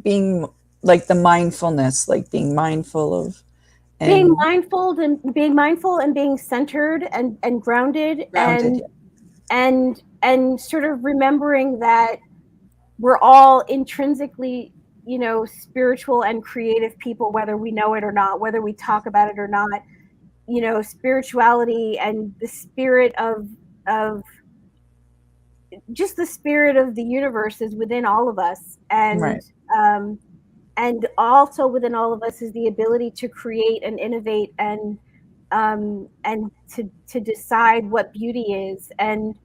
S3: being like the mindfulness, like being mindful of
S5: being mindful and being centered and grounded and sort of remembering that we're all intrinsically, spiritual and creative people, whether we know it or not, whether we talk about it or not. Spirituality and the spirit of just the spirit of the universe is within all of us. And also within all of us is the ability to create and innovate and to decide what beauty is. And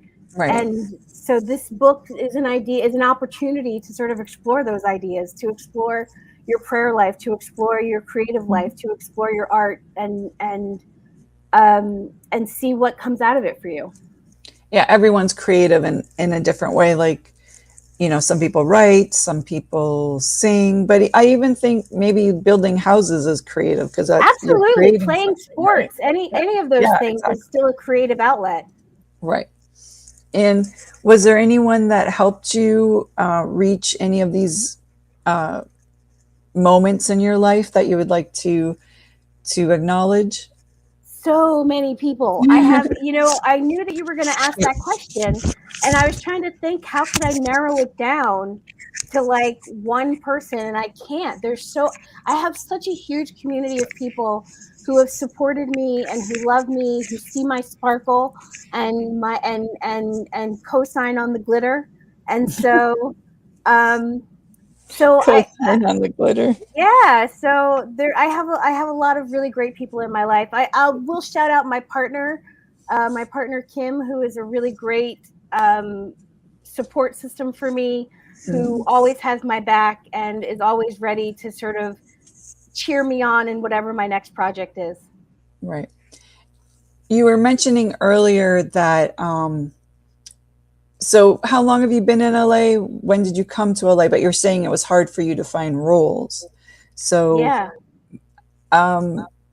S5: so this book is an opportunity to sort of explore those ideas, to explore your prayer life, to explore your creative life, to explore your art, and see what comes out of it for you.
S3: Yeah, everyone's creative in a different way. Like, some people write, some people sing, but I even think maybe building houses is creative, because
S5: absolutely playing sports, right? any of those things is still a creative outlet.
S3: Right. And was there anyone that helped you reach any of these moments in your life that you would like to acknowledge?
S5: So many people. I have, I knew that you were going to ask that question, and I was trying to think, how could I narrow it down to like one person, and I can't. I have such a huge community of people who have supported me and who love me, who see my sparkle and my and co-sign on the glitter. And so
S3: Co-sign on the glitter.
S5: yeah, so I have a lot of really great people in my life. I will shout out my partner Kim, who is a really great support system for me, who always has my back and is always ready to sort of cheer me on in whatever my next project is.
S3: Right. You were mentioning earlier that, so how long have you been in LA? When did you come to LA? But you're saying it was hard for you to find roles. So
S5: yeah.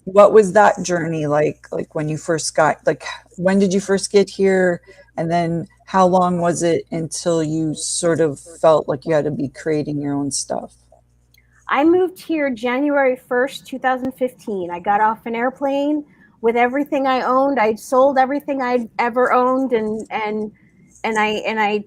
S3: What was that journey like when you first got, like, when did you first get here? And then how long was it until you sort of felt like you had to be creating your own stuff?
S5: I moved here January 1st, 2015. I got off an airplane with everything I owned. I sold everything I'd ever owned, and I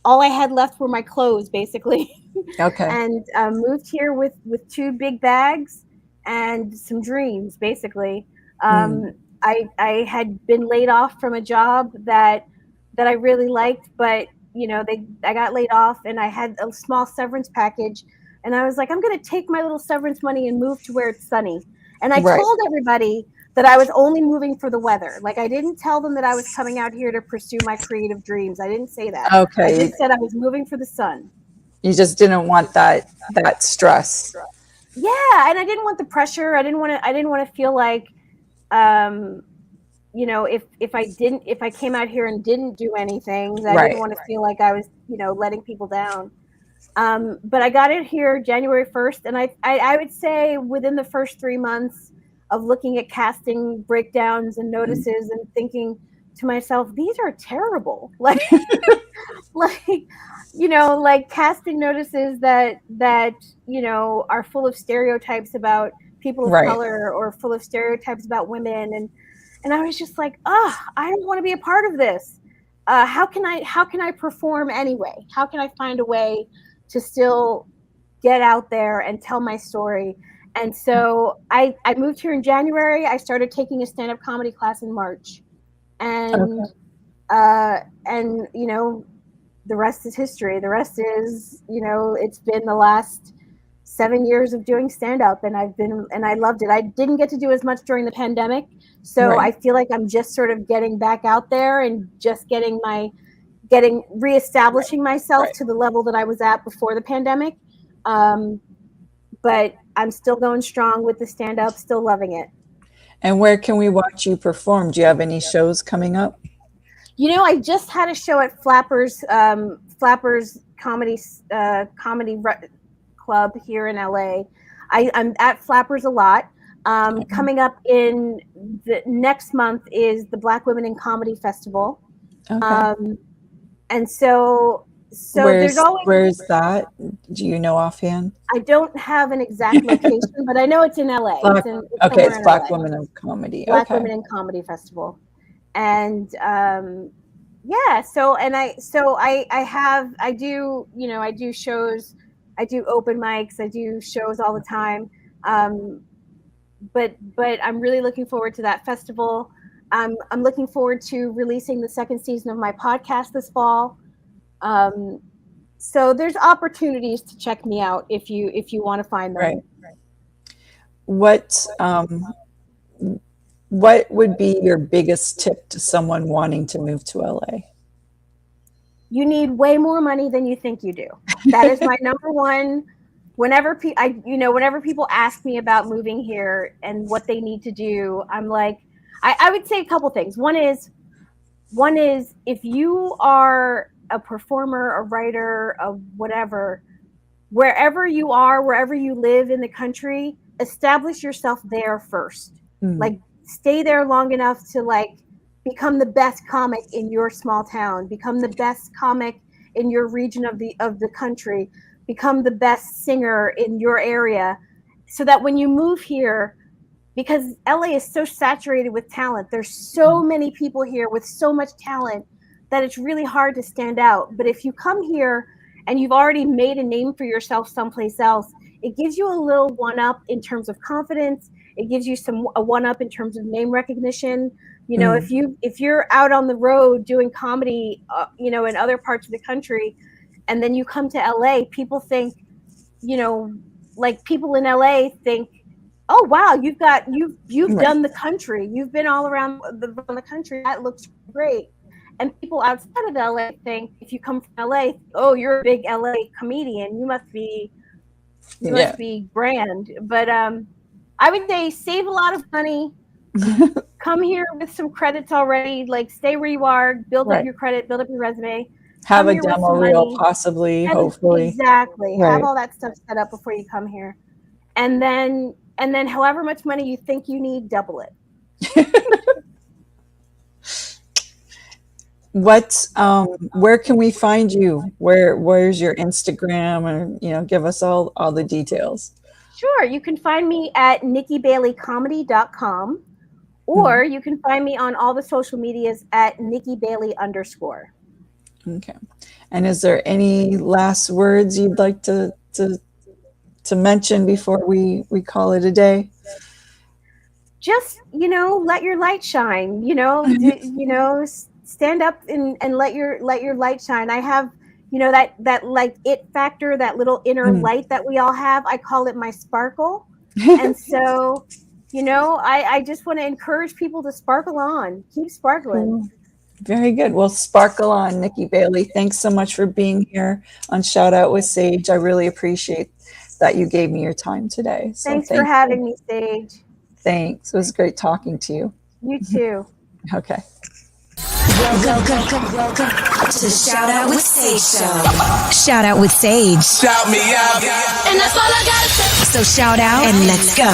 S5: all I had left were my clothes, basically.
S3: Okay.
S5: And moved here with 2 big bags and some dreams, basically. I had been laid off from a job that I really liked, but I got laid off, and I had a small severance package. And I was like, I'm going to take my little severance money and move to where it's sunny. And I told everybody that I was only moving for the weather. Like, I didn't tell them that I was coming out here to pursue my creative dreams. I didn't say that.
S3: Okay.
S5: I just said I was moving for the sun.
S3: You just didn't want that stress.
S5: Yeah, and I didn't want the pressure. I didn't want to feel like, if I came out here and didn't do anything, I didn't want to feel like I was, letting people down. But I got it here January 1st, and I would say within the first 3 months of looking at casting breakdowns and notices and thinking to myself, these are terrible. Like, like casting notices that are full of stereotypes about people of color, or full of stereotypes about women, and I was just like, I don't want to be a part of this. How can I perform anyway? How can I find a way to still get out there and tell my story? And so I moved here in January. I started taking a stand-up comedy class in March, and the rest is history. The rest is, it's been the last 7 years of doing stand-up, and I loved it. I didn't get to do as much during the pandemic, so I feel like I'm just sort of getting back out there and just reestablishing myself to the level that I was at before the pandemic. But I'm still going strong with the stand-up, still loving it.
S3: And where can we watch you perform? Do you have any shows coming up?
S5: I just had a show at Flappers Comedy Club here in LA. I'm at Flappers a lot. Coming up in the next month is the Black Women in Comedy Festival. Okay. And so there's always...
S3: Where's that? Do you know offhand?
S5: I don't have an exact location, but I know it's in LA.
S3: It's Black Women in Comedy.
S5: Black Women in Comedy Festival. And I do shows, I do open mics, I do shows all the time. But I'm really looking forward to that festival. I'm looking forward to releasing the 2nd season of my podcast this fall. So there's opportunities to check me out if you want to find them.
S3: Right. What would be your biggest tip to someone wanting to move to LA?
S5: You need way more money than you think you do. That is my number one. Whenever people ask me about moving here and what they need to do, I'm like, I would say a couple things. One is if you are a performer, a writer, a whatever, wherever you are, wherever you live in the country, establish yourself there first. Like, stay there long enough to become the best comic in your small town, become the best comic in your region of the country, become the best singer in your area, so that when you move here, because LA is so saturated with talent, there's so many people here with so much talent that it's really hard to stand out. But if you come here and you've already made a name for yourself someplace else, it gives you a little one up in terms of confidence. It gives you a one up in terms of name recognition. You know, if you're out on the road doing comedy, you know, in other parts of the country, and then you come to LA, people think, you know, like people in LA think, oh wow, you've done the country, you've been all around the country, that looks great. And people outside of LA think, if you come from LA, oh, you're a big LA comedian, you must be grand. But I would say save a lot of money. Come here with some credits already, like stay where you are, build up your credit, build up your resume.
S3: Have a demo reel, possibly, hopefully.
S5: Exactly. Right. Have all that stuff set up before you come here. And then however much money you think you need, double it.
S3: Where can we find you? Where's your Instagram? Or, you know, give us all the details.
S5: Sure. You can find me at NikkiBaileyComedy.com, or you can find me on all the social medias at NikkiBailey_.
S3: Okay. And is there any last words you'd like to mention before we call it a day?
S5: Just, you know, let your light shine, you know, stand up and let your light shine. I have, you know, that like it factor, that little inner light that we all have. I call it my sparkle. And so, you know, I just want to encourage people to sparkle on, keep sparkling.
S3: Very good. Well, sparkle on, Nikki Bailey. Thanks so much for being here on Shout Out with Sage. I really appreciate that you gave me your time today. So
S5: thanks for having me, Sage.
S3: Thanks. It was great talking to you.
S5: You too.
S3: Okay.
S1: Welcome to the Shout Out with Sage show. Shout Out with Sage.
S2: Shout me out.
S1: And that's all I gotta say. So shout out and let's go.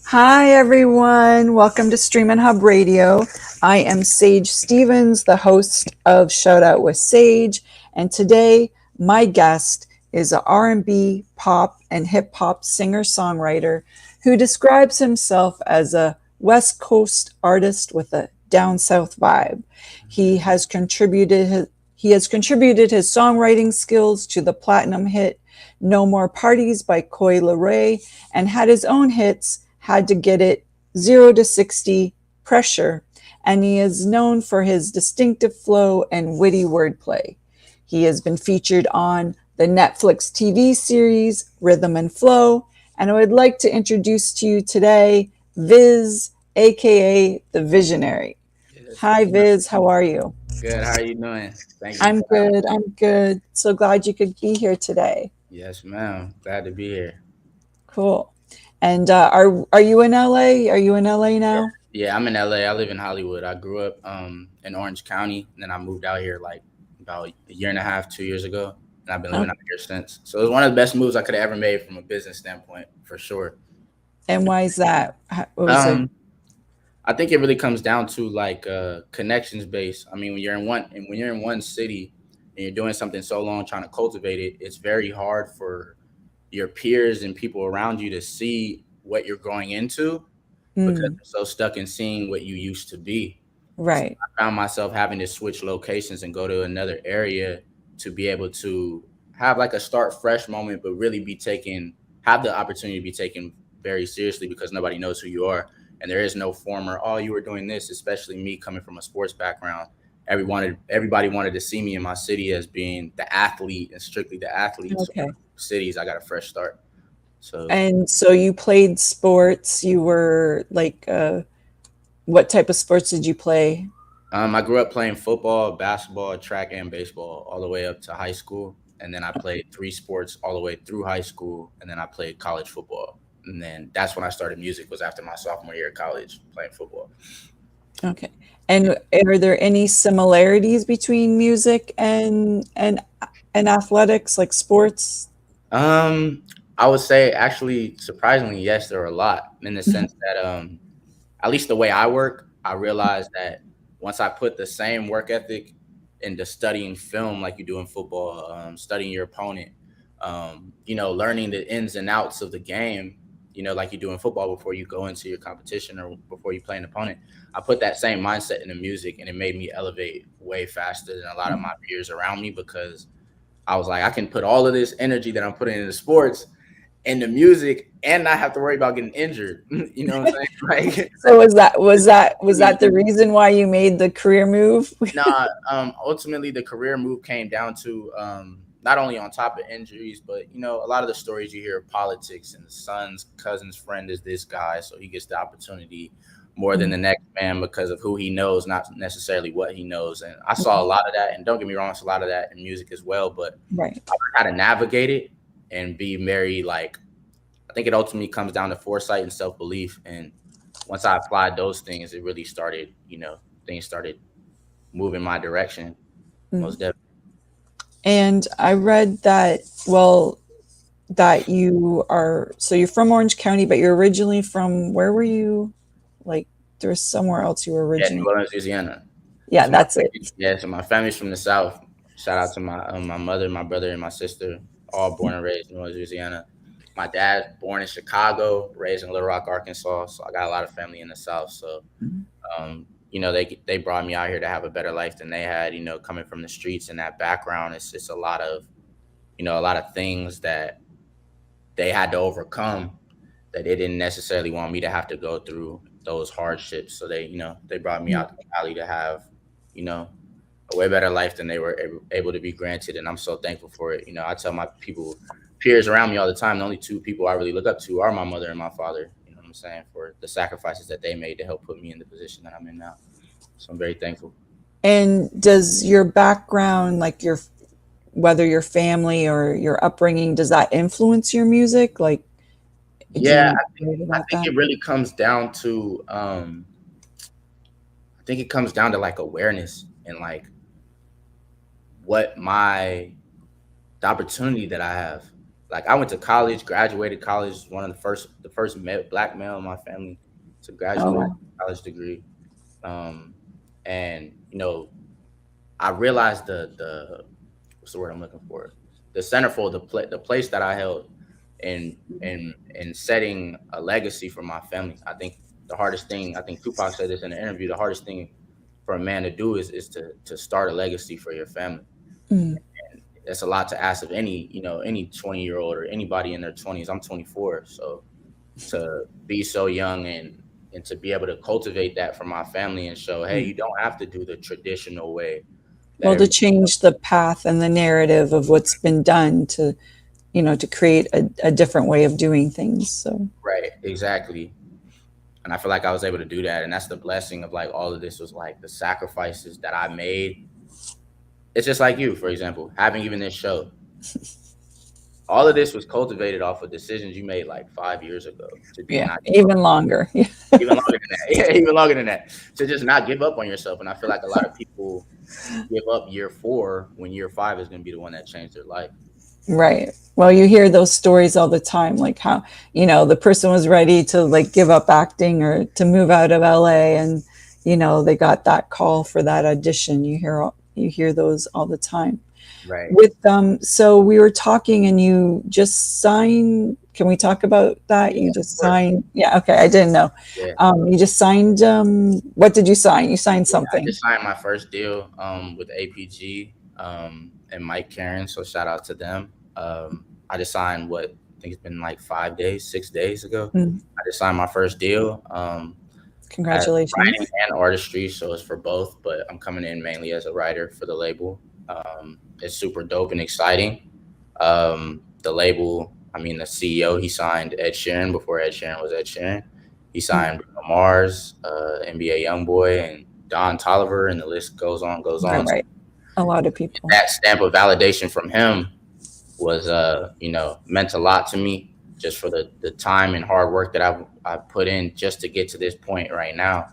S3: Hi, everyone. Welcome to Streaminn HUBB Radio. I am Sage Stevens, the host of Shout Out with Sage. And today, my guest is an R&B, pop, and hip-hop singer-songwriter who describes himself as a West Coast artist with a down south vibe. He has contributed his songwriting skills to the platinum hit No More Parties by Coi Leray, and had his own hits Had to Get It, 0 to 60, Pressure, and he is known for his distinctive flow and witty wordplay. He has been featured on the Netflix TV series Rhythm and Flow, and I would like to introduce to you today Viz, aka The Visionary.
S6: Yes.
S3: Hi Viz, how are you?
S6: Good, how are you doing? Thank you.
S3: I'm good. So glad you could be here today.
S6: Yes, ma'am. Glad to be here.
S3: Cool. And are you in LA? Are you in LA now?
S6: Yeah, I'm in LA. I live in Hollywood. I grew up in Orange County, and then I moved out here like about a year and a half, 2 years ago. And I've been living out here since. So it was one of the best moves I could have ever made from a business standpoint, for sure.
S3: And why is that?
S6: I think it really comes down to like connections based. I mean, when you're in one city and you're doing something so long trying to cultivate it, it's very hard for your peers and people around you to see what you're going into because you're so stuck in seeing what you used to be.
S3: Right.
S6: So I found myself having to switch locations and go to another area to be able to have like a start fresh moment, but really have the opportunity to be taken very seriously because nobody knows who you are. And there is no former, oh, you were doing this, especially me coming from a sports background. Everybody wanted to see me in my city as being the athlete and strictly the athlete.
S3: Okay.
S6: So cities, I got a fresh start.
S3: So you played sports. You were like, what type of sports did you play?
S6: I grew up playing football, basketball, track, and baseball all the way up to high school. And then I played 3 sports all the way through high school. And then I played college football. And then that's when I started music, was after my sophomore year of college playing football. Okay.
S3: And are there any similarities between music and athletics, like sports?
S6: I would say actually, surprisingly, yes, there are a lot, in the sense that at least the way I work, I realized that once I put the same work ethic into studying film like you do in football, studying your opponent, learning the ins and outs of the game, you know, like you do in football before you go into your competition or before you play an opponent. I put that same mindset in the music, and it made me elevate way faster than a lot of my peers around me, because I was like, I can put all of this energy that I'm putting into sports and the music and not have to worry about getting injured. You know what I'm saying? Like,
S3: So was that the reason why you made the career move?
S6: nah, ultimately the career move came down to not only on top of injuries, but, you know, a lot of the stories you hear of politics, and the son's cousin's friend is this guy, so he gets the opportunity more than the next man because of who he knows, not necessarily what he knows. And I saw a lot of that, and don't get me wrong, it's a lot of that in music as well, but
S3: Right.
S6: I learned how to navigate it and be very, like, I think it ultimately comes down to foresight and self-belief. And once I applied those things, it really started, you know, things started moving my direction. Most definitely.
S3: And I read that, well, that you're from Orange County, but you're originally from, where were you? Like, there's somewhere else you were originally.
S6: New Orleans, Louisiana.
S3: Yeah,
S6: so
S3: that's it.
S6: Yeah, so my family's from the South. Shout out to my mother, my brother, and my sister, all born and raised in New Orleans, Louisiana. My dad born in Chicago, raised in Little Rock, Arkansas. So I got a lot of family in the South. So, you know, they brought me out here to have a better life than they had. You know, coming from the streets and that background, it's just a lot of things that they had to overcome that they didn't necessarily want me to have to go through those hardships. So they brought me out to Cali to have, you know, a way better life than they were able to be granted. And I'm so thankful for it. You know, I tell my peers around me all the time, the only two people I really look up to are my mother and my father. You know what I'm saying? For the sacrifices that they made to help put me in the position that I'm in now. So I'm very thankful.
S3: And does your background, like whether your family or your upbringing, does that influence your music? Like,
S6: yeah, I think it really comes down to, like awareness and like the opportunity that I have. Like, I went to college, graduated college, one of the first black male in my family to graduate with a college degree. And, you know, I realized the what's the word I'm looking for? The centerfold, the place that I held in setting a legacy for my family. I think the hardest thing, I think Tupac said this in the interview, the hardest thing for a man to do is to start a legacy for your family. And that's a lot to ask of any 20-year-old or anybody in their 20s. I'm 24. So to be so young and to be able to cultivate that for my family and show, hey, you don't have to do the traditional way.
S3: Well, to change the path and the narrative of what's been done to create a different way of doing things. So
S6: right, exactly. And I feel like I was able to do that. And that's the blessing of like all of this, was like the sacrifices that I made. It's just like you, for example, having even this show. All of this was cultivated off of decisions you made like 5 years ago.
S3: Even longer.
S6: Even longer than that. Yeah, even longer than that. To just not give up on yourself. And I feel like a lot of people give up year 4 when year 5 is going to be the one that changed their life.
S3: Right. Well, you hear those stories all the time, like how, the person was ready to like give up acting or to move out of LA, and, they got that call for that audition. You hear those all the time.
S6: Right.
S3: With so we were talking, and you just signed. Can we talk about that? You just signed. Yeah. Okay. I didn't know.
S6: Yeah.
S3: You just signed. What did you sign? You signed something.
S6: I just signed my first deal with APG and Mike Karen. So shout out to them. I just signed I think it's been like 6 days ago. I just signed my first deal.
S3: Congratulations.
S6: Writing and artistry, so it's for both, but I'm coming in mainly as a writer for the label. It's super dope and exciting. The label, the CEO, he signed Ed Sheeran before Ed Sheeran was Ed Sheeran. He signed Bruno Mars, NBA Youngboy, and Don Toliver, and the list goes on.
S3: Right. A lot of people.
S6: That stamp of validation from him was, meant a lot to me, just for the time and hard work that I put in just to get to this point right now.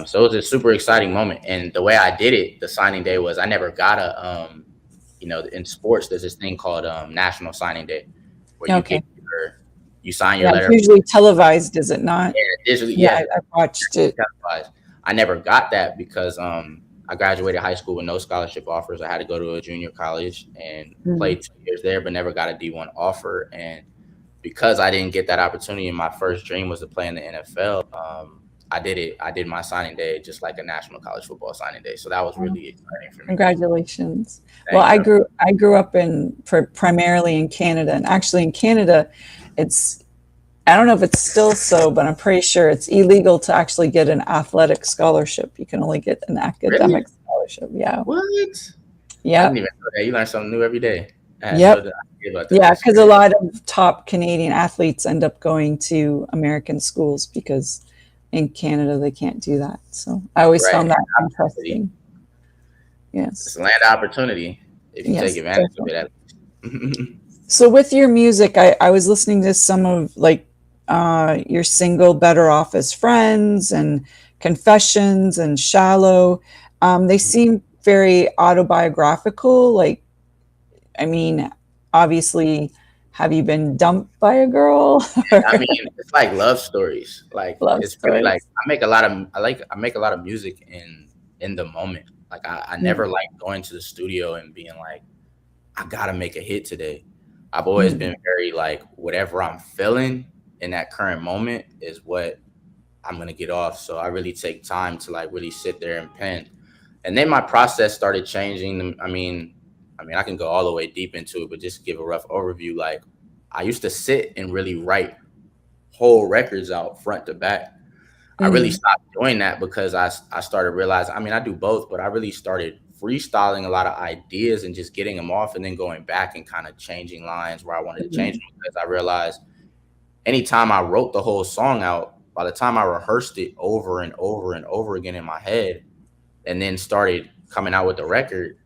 S6: So it was a super exciting moment. And the way I did it, the signing day, was I never got in sports, there's this thing called National Signing Day, where you sign your letter.
S3: It's usually televised, is it not?
S6: Yeah,
S3: I watched it.
S6: Televised. I never got that because I graduated high school with no scholarship offers. I had to go to a junior college and played 2 years there, but never got a D1 offer. And because I didn't get that opportunity, and my first dream was to play in the NFL. I did my signing day just like a national college football signing day. So that was really exciting for me.
S3: Congratulations. Well, I grew up primarily in Canada, and actually in Canada, I don't know if it's still so, but I'm pretty sure it's illegal to actually get an athletic scholarship. You can only get an academic scholarship. Yeah.
S6: What?
S3: Yeah.
S6: I didn't even know that. You learn something new every day.
S3: Yep. Yeah, because a lot of top Canadian athletes end up going to American schools because in Canada they can't do that. So I always found that interesting. Yes.
S6: It's a land of opportunity if you take advantage of it.
S3: So with your music, I was listening to some of like your single Better Off as Friends and Confessions and Shallow. They seem very autobiographical. Like, I mean, obviously, have you been dumped by a girl?
S6: I mean, it's like love stories. Like it's pretty like I make a lot of music in the moment. Like I never like going to the studio and being like, I gotta make a hit today. I've always been very like, whatever I'm feeling in that current moment is what I'm gonna get off. So I really take time to like really sit there and pen. And then my process started changing. I mean, I can go all the way deep into it, but just give a rough overview. Like I used to sit and really write whole records out front to back. I really stopped doing that because I started realizing, I do both, but I really started freestyling a lot of ideas and just getting them off and then going back and kind of changing lines where I wanted to change them, because I realized anytime I wrote the whole song out, by the time I rehearsed it over and over and over again in my head and then started coming out with the record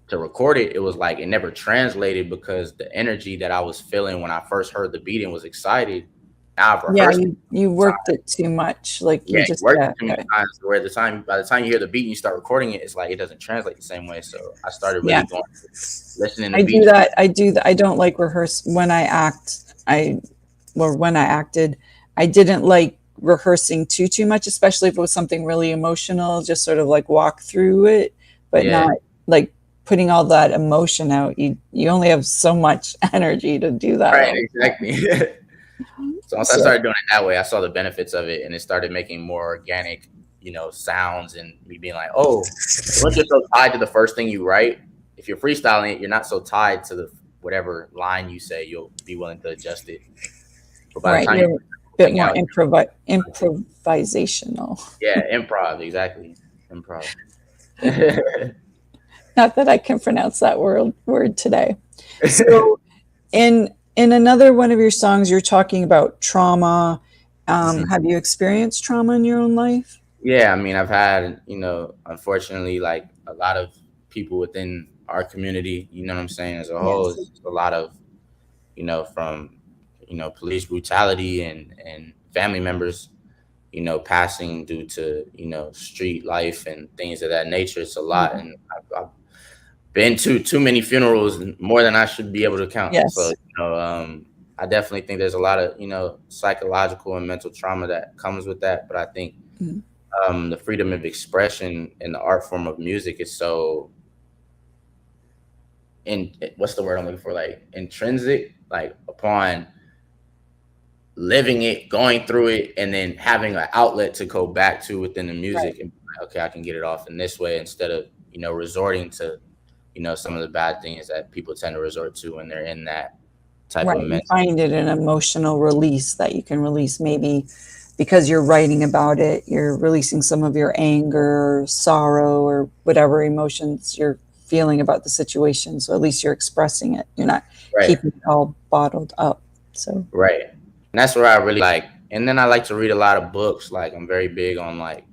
S6: to record it, it was like it never translated because the energy that I was feeling when I first heard the beat and was excited, now I've rehearsed
S3: you worked it too much. Like you just
S6: worked it too many times where by the time you hear the beat and you start recording it, it's like it doesn't translate the same way. So I started really going listening to beats.
S3: I do that. I don't like rehearse when I act. When I acted, I didn't like rehearsing too much, especially if it was something really emotional, just sort of like walk through it, but not like putting all that emotion out. You only have so much energy to do that.
S6: Right, exactly. So once I started doing it that way, I saw the benefits of it, and it started making more organic, sounds, and me being like, oh, once you're so tied to the first thing you write, if you're freestyling it, you're not so tied to the whatever line you say, you'll be willing to adjust it. But by the time
S3: you're a bit more improvisational.
S6: Yeah, improv, exactly. Improv.
S3: Not that I can pronounce that word today. So in another one of your songs, you're talking about trauma. Have you experienced trauma in your own life?
S6: Yeah, I've had, unfortunately, like a lot of people within our community, you know what I'm saying, as a whole, it's a lot of, from, police brutality and family members, passing due to, street life and things of that nature. It's a lot. And I've been to too many funerals, more than I should be able to count.
S3: Yes.
S6: So, I definitely think there's a lot of, psychological and mental trauma that comes with that. But I think the freedom of expression in the art form of music is so, what's the word I'm looking for? Like intrinsic, like upon living it, going through it, and then having an outlet to go back to within the music and be like, okay, I can get it off in this way instead of, resorting to, some of the bad things that people tend to resort to when they're in that type of mental.
S3: You find it an emotional release that you can release, maybe because you're writing about it, you're releasing some of your anger or sorrow or whatever emotions you're feeling about the situation. So at least you're expressing it. You're not keeping it all bottled up. So
S6: and that's where I really like. And then I like to read a lot of books. Like I'm very big on like,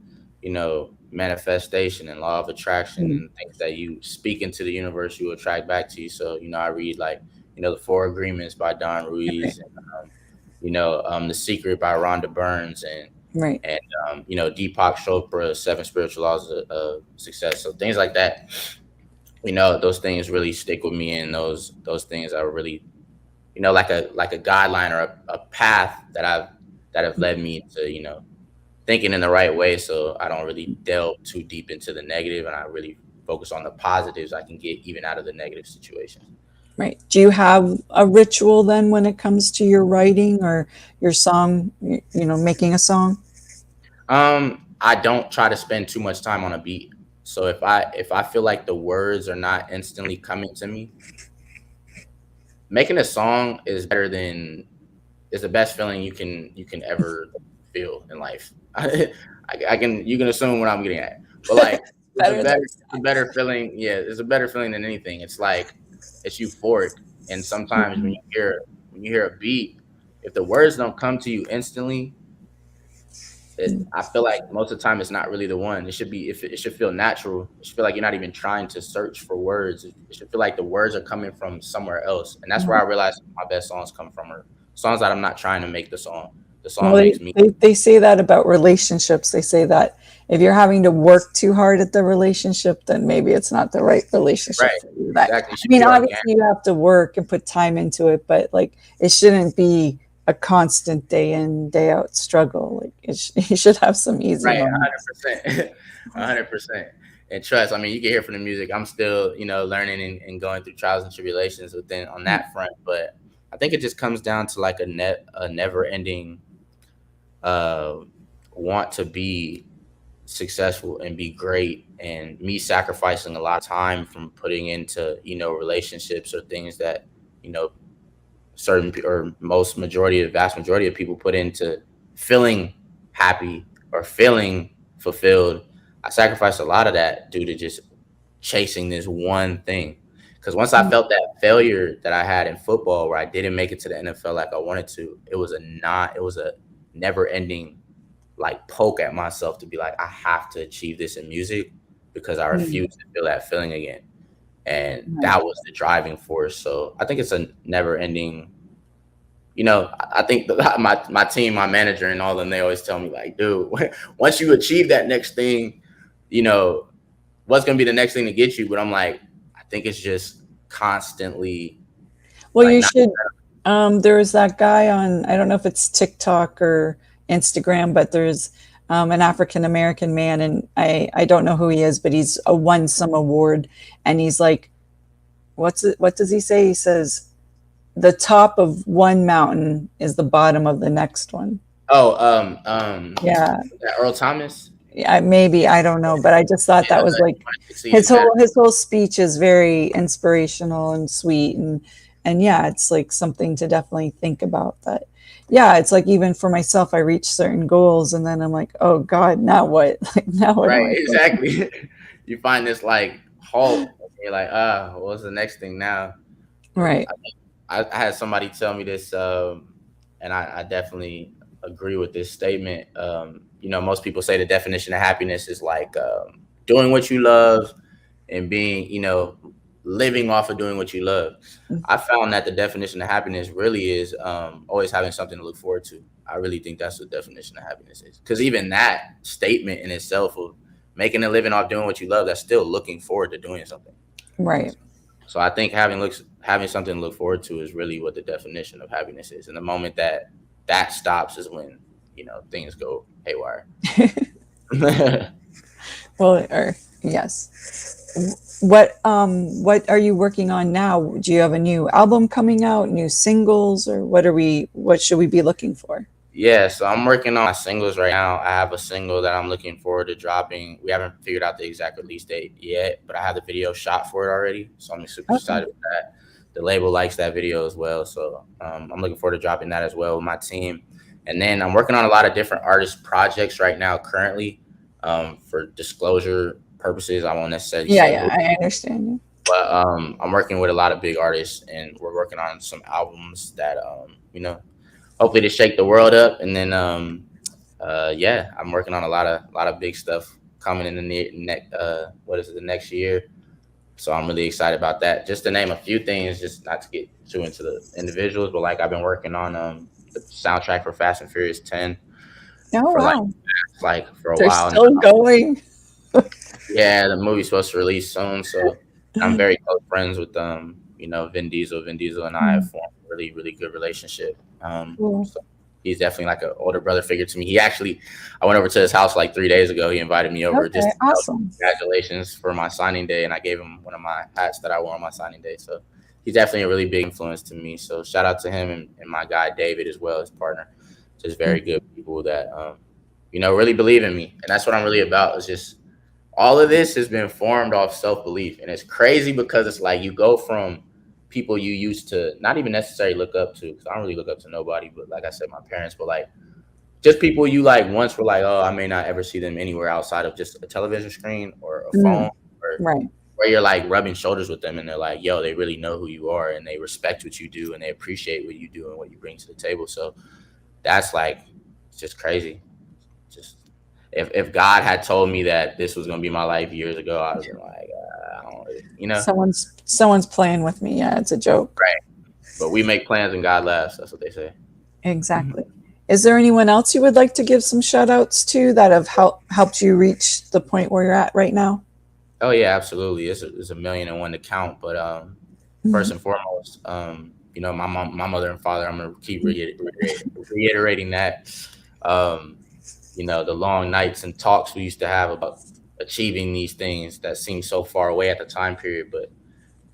S6: manifestation and law of attraction and things that you speak into the universe, you attract back to you. So, I read like, the 4 Agreements by Don Ruiz and, The Secret by Rhonda Burns and Deepak Chopra, 7 Spiritual Laws of Success. So things like that, those things really stick with me, and those things are really, like a guideline or a path that have led me to, thinking in the right way. So I don't really delve too deep into the negative, and I really focus on the positives I can get even out of the negative situation.
S3: Right. Do you have a ritual then when it comes to your writing or your song, making a song?
S6: I don't try to spend too much time on a beat. So if I feel like the words are not instantly coming to me, making a song is the best feeling you can ever feel in life. You can assume what I'm getting at, but like it's a better feeling. Yeah, it's a better feeling than anything. It's like it's euphoric, and sometimes when you hear a beat, if the words don't come to you instantly, I feel like most of the time it's not really the one. It should be it should feel natural. It should feel like you're not even trying to search for words. It should feel like the words are coming from somewhere else, and that's where I realize my best songs come from, or songs that I'm not trying to make the song. The song makes me.
S3: They say that about relationships. They say that if you're having to work too hard at the relationship, then maybe it's not the right relationship.
S6: Right.
S3: For you.
S6: Exactly.
S3: I mean, obviously you have to work and put time into it, but like it shouldn't be a constant day in, day out struggle. Like you should have some easy moments.
S6: 100%. 100%. And trust, I mean, you can hear from the music. I'm still, learning and going through trials and tribulations on that front. But I think it just comes down to like a never ending want to be successful and be great, and me sacrificing a lot of time from putting into, relationships or things that, certain or vast majority of people put into feeling happy or feeling fulfilled. I sacrificed a lot of that due to just chasing this one thing. Because once I felt that failure that I had in football, where I didn't make it to the NFL like I wanted to, it was a never ending like poke at myself to be like, I have to achieve this in music because I refuse to feel that feeling again. And that was the driving force. So I think it's a never ending, I think my team, my manager and all of them, they always tell me like, dude, once you achieve that next thing, what's going to be the next thing to get you? But I'm like, I think it's just constantly.
S3: Well, like, you should, there's that guy on, I don't know if it's TikTok or Instagram, but there's an African-American man, and I don't know who he is, but he's won some award, and he's like, what does he say? He says, the top of one mountain is the bottom of the next one.
S6: Oh,
S3: yeah.
S6: Earl Thomas?
S3: Yeah, maybe, I don't know, but I just thought that was like his whole speech is very inspirational and sweet, and yeah, it's like something to definitely think about. That yeah, it's like even for myself, I reach certain goals and then I'm like, oh God, now what? Like now what?
S6: Right, exactly. You find this like halt, and you're like, what's the next thing now?
S3: Right.
S6: I had somebody tell me this, and I definitely agree with this statement. Most people say the definition of happiness is like doing what you love and being, living off of doing what you love. I found that the definition of happiness really is always having something to look forward to. I really think that's what the definition of happiness is. Because even that statement in itself of making a living off doing what you love, that's still looking forward to doing something.
S3: Right.
S6: So I think having something to look forward to is really what the definition of happiness is. And the moment that stops is when, things go haywire.
S3: Well, yes. What are you working on now? Do you have a new album coming out, new singles, or what should we be looking for?
S6: Yeah, so I'm working on my singles right now. I have a single that I'm looking forward to dropping. We haven't figured out the exact release date yet, but I have the video shot for it already. So I'm super excited with that. The label likes that video as well. So I'm looking forward to dropping that as well with my team. And then I'm working on a lot of different artist projects right now currently. For disclosure purposes, I won't necessarily say
S3: yeah, I understand you.
S6: But I'm working with a lot of big artists, and we're working on some albums that hopefully to shake the world up. And then I'm working on a lot of big stuff coming in the next year. So I'm really excited about that. Just to name a few things, just not to get too into the individuals, but like I've been working on the soundtrack for Fast and Furious 10.
S3: Oh, wow.
S6: Like for a
S3: They're
S6: while.
S3: Still going.
S6: Yeah, the movie's supposed to release soon, so I'm very close friends with Vin Diesel. Vin Diesel and I have formed a really, really good relationship. So he's definitely like an older brother figure to me. I went over to his house like 3 days ago. He invited me over.
S3: Okay, awesome.
S6: Congratulations for my signing day, and I gave him one of my hats that I wore on my signing day. So he's definitely a really big influence to me. So shout out to him and my guy David as well, his partner. Just very good people that really believe in me, and that's what I'm really about. Is just all of this has been formed off self-belief, and it's crazy because it's like you go from people you used to not even necessarily look up to, because I don't really look up to nobody, but like I said, my parents, but like just people you like once were like, oh, I may not ever see them anywhere outside of just a television screen or a phone, or
S3: Right.
S6: where you're like rubbing shoulders with them and they're like, yo, they really know who you are and they respect what you do and they appreciate what you do and what you bring to the table. So that's like, it's just crazy. Just if God had told me that this was gonna be my life years ago, I was like, I don't really,
S3: Someone's playing with me. Yeah, it's a joke.
S6: Right. But we make plans and God laughs. That's what they say.
S3: Exactly. Is there anyone else you would like to give some shout outs to that have helped you reach the point where you're at right now?
S6: Oh yeah, absolutely. It's a million and one to count. But first and foremost, my mother and father, I'm gonna keep reiterating that. The long nights and talks we used to have about achieving these things that seemed so far away at the time period, but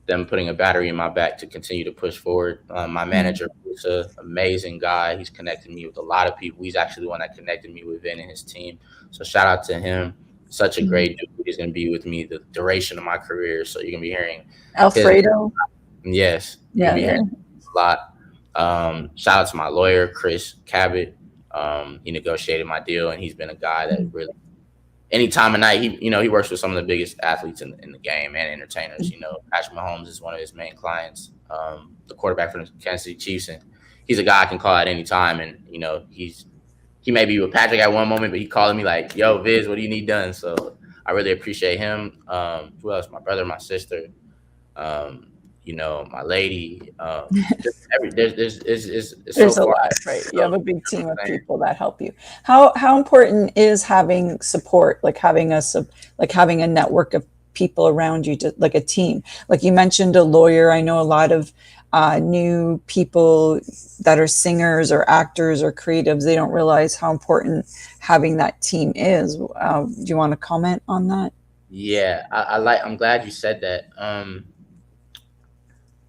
S6: them putting a battery in my back to continue to push forward. My manager was an amazing guy. He's connected me with a lot of people. He's actually the one that connected me with Vin and his team. So shout out to him. Such a great dude. He's going to be with me the duration of my career. So you're going to be hearing
S3: Alfredo.
S6: Yes.
S3: Yeah.
S6: A lot. Shout out to my lawyer, Chris Cabot. He negotiated my deal, and he's been a guy that really, any time of night, he works with some of the biggest athletes in the game and entertainers. Patrick Mahomes is one of his main clients, the quarterback for the Kansas City Chiefs, and he's a guy I can call at any time. And he may be with Patrick at one moment, but he calling me like, "Yo, Viz, what do you need done?" So I really appreciate him. Who else? My brother, my sister, my lady.
S3: There's so a lot, right? You have a big team of people that help you. How important is having support, like having a network of people around you, like a team? Like you mentioned a lawyer. I know a lot of new people that are singers or actors or creatives. They don't realize how important having that team is. Do you want to comment on that?
S6: Yeah, I'm glad you said that.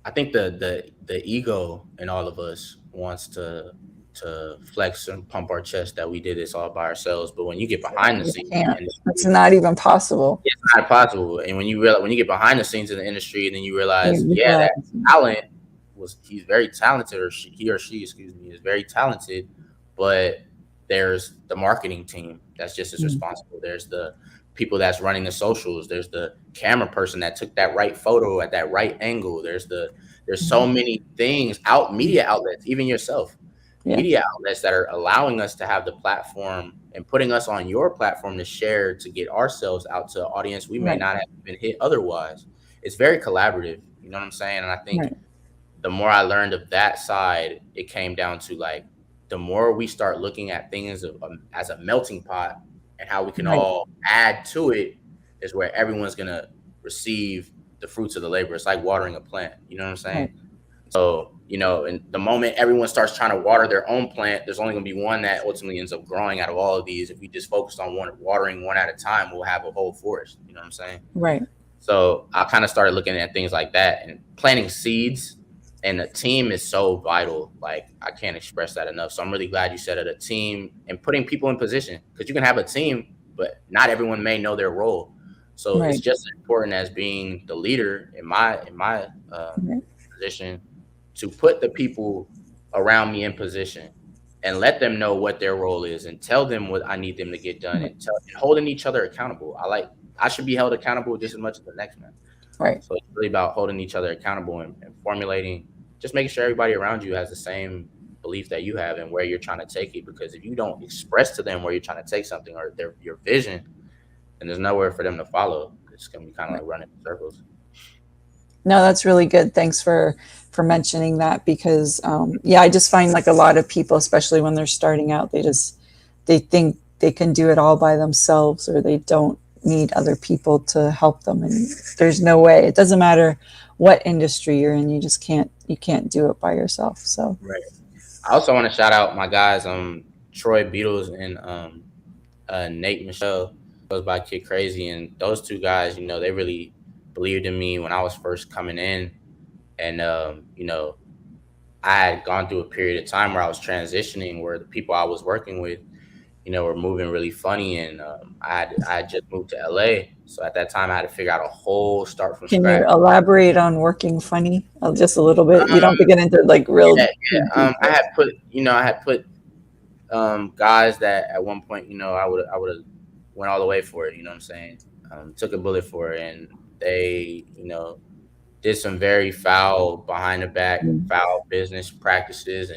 S6: I think the ego in all of us wants to flex and pump our chest that we did this all by ourselves. But when you get behind the scenes,
S3: it's not even possible.
S6: It's not possible. And when you get behind the scenes in the industry, and then you realize, that talent he's very talented, or he or she, excuse me, is very talented. But there's the marketing team that's just as responsible. There's the people that's running the socials. There's the camera person that took that right photo at that right angle. There's so many things media outlets, even yourself, media outlets that are allowing us to have the platform and putting us on your platform to share, to get ourselves out to an audience we may not have been hit otherwise. It's very collaborative. You know what I'm saying? And I think the more I learned of that side, it came down to like, the more we start looking at things as a melting pot, and how we can all add to it, is where everyone's going to receive the fruits of the labor. It's like watering a plant. You know what I'm saying? So, in the moment everyone starts trying to water their own plant, there's only going to be one that ultimately ends up growing out of all of these. If we just focused on watering one at a time, we'll have a whole forest. You know what I'm saying?
S3: Right.
S6: So I kind of started looking at things like that and planting seeds. And the team is so vital. Like, I can't express that enough. So I'm really glad you said it, a team, and putting people in position, because you can have a team, but not everyone may know their role. So it's just as important as being the leader in my position, to put the people around me in position and let them know what their role is and tell them what I need them to get done, and holding each other accountable. I should be held accountable just as much as the next man.
S3: Right.
S6: So it's really about holding each other accountable and formulating, just making sure everybody around you has the same belief that you have and where you're trying to take it. Because if you don't express to them where you're trying to take something, or your vision, then there's nowhere for them to follow. It's going to be kind of like running in circles.
S3: No, that's really good. Thanks for mentioning that, because I just find like a lot of people, especially when they're starting out, they think they can do it all by themselves, or they don't need other people to help them. And there's no way. It doesn't matter what industry you're in, you can't do it by yourself. So
S6: I also want to shout out my guys, Troy Beatles and Nate Michelle, goes by Kid Crazy, and those two guys, they really believed in me when I was first coming in. And you know, I had gone through a period of time where I was transitioning, where the people I was working with, you know, were moving really funny, and I had just moved to LA, so at that time I had to figure out a whole start from
S3: Can you
S6: scratch.
S3: elaborate on working funny just a little bit? You don't have to get into like real.
S6: Yeah, I had put, you know, guys that at one point, you know, I would have went all the way for it. You know what I'm saying? Took a bullet for it, and they, you know, did some very foul behind the back, foul business practices,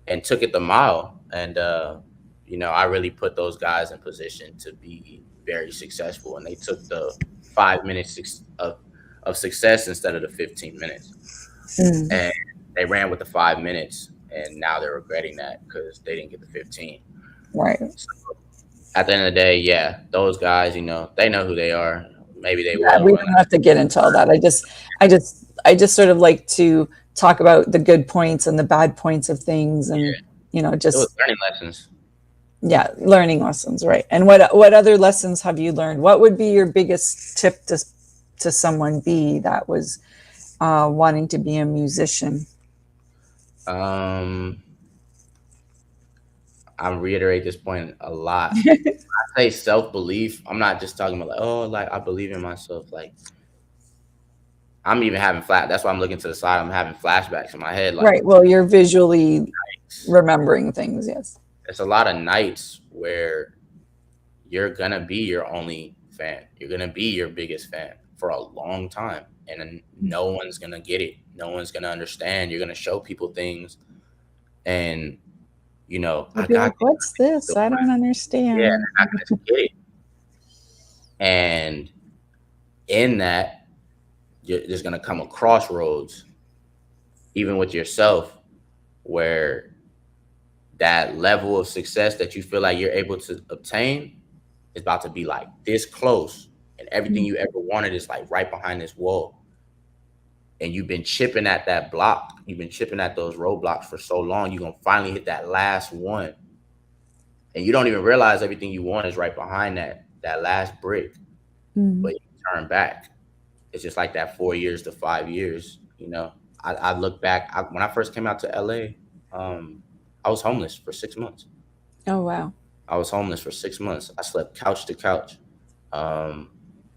S6: and took it the mile. And you know, I really put those guys in position to be very successful, and they took the 5 minutes of success instead of the 15 minutes. And they ran with the 5 minutes, and now they're regretting that because they didn't get the 15.
S3: Right.
S6: So at the end of the day, yeah, those guys, you know, they know who they are. Maybe they
S3: Yeah,
S6: will.
S3: we don't have to get into all that. I just sort of like to talk about the good points and the bad points of things, and you know, just
S6: learning lessons.
S3: Yeah, learning lessons, right? And what other lessons have you learned? What would be your biggest tip to someone that was wanting to be a musician?
S6: I reiterate this point a lot. I say self-belief. I'm not just talking about like, oh, like I believe in myself. Like I'm even having that's why I'm looking to the side. I'm having flashbacks in my head. Like,
S3: right. Well, you're visually remembering things. Yes.
S6: It's a lot of nights where you're gonna be your only fan. You're gonna be your biggest fan for a long time, and no one's gonna get it. No one's gonna understand. You're gonna show people things, and you know,
S3: I got like, what's this? I don't understand.
S6: Yeah, they're not gonna get it. And in that, there's gonna come a crossroads, even with yourself, where that level of success that you feel like you're able to obtain is about to be like this close, and everything you ever wanted is like right behind this wall. And you've been chipping at that block. You've been chipping at those roadblocks for so long. You're going to finally hit that last one. And you don't even realize everything you want is right behind that last brick. But you turn back. It's just like that 4 years to 5 years. You know, I look back. When I first came out to LA, I was homeless for 6 months.
S3: Oh, wow.
S6: I was homeless for 6 months. I slept couch to couch.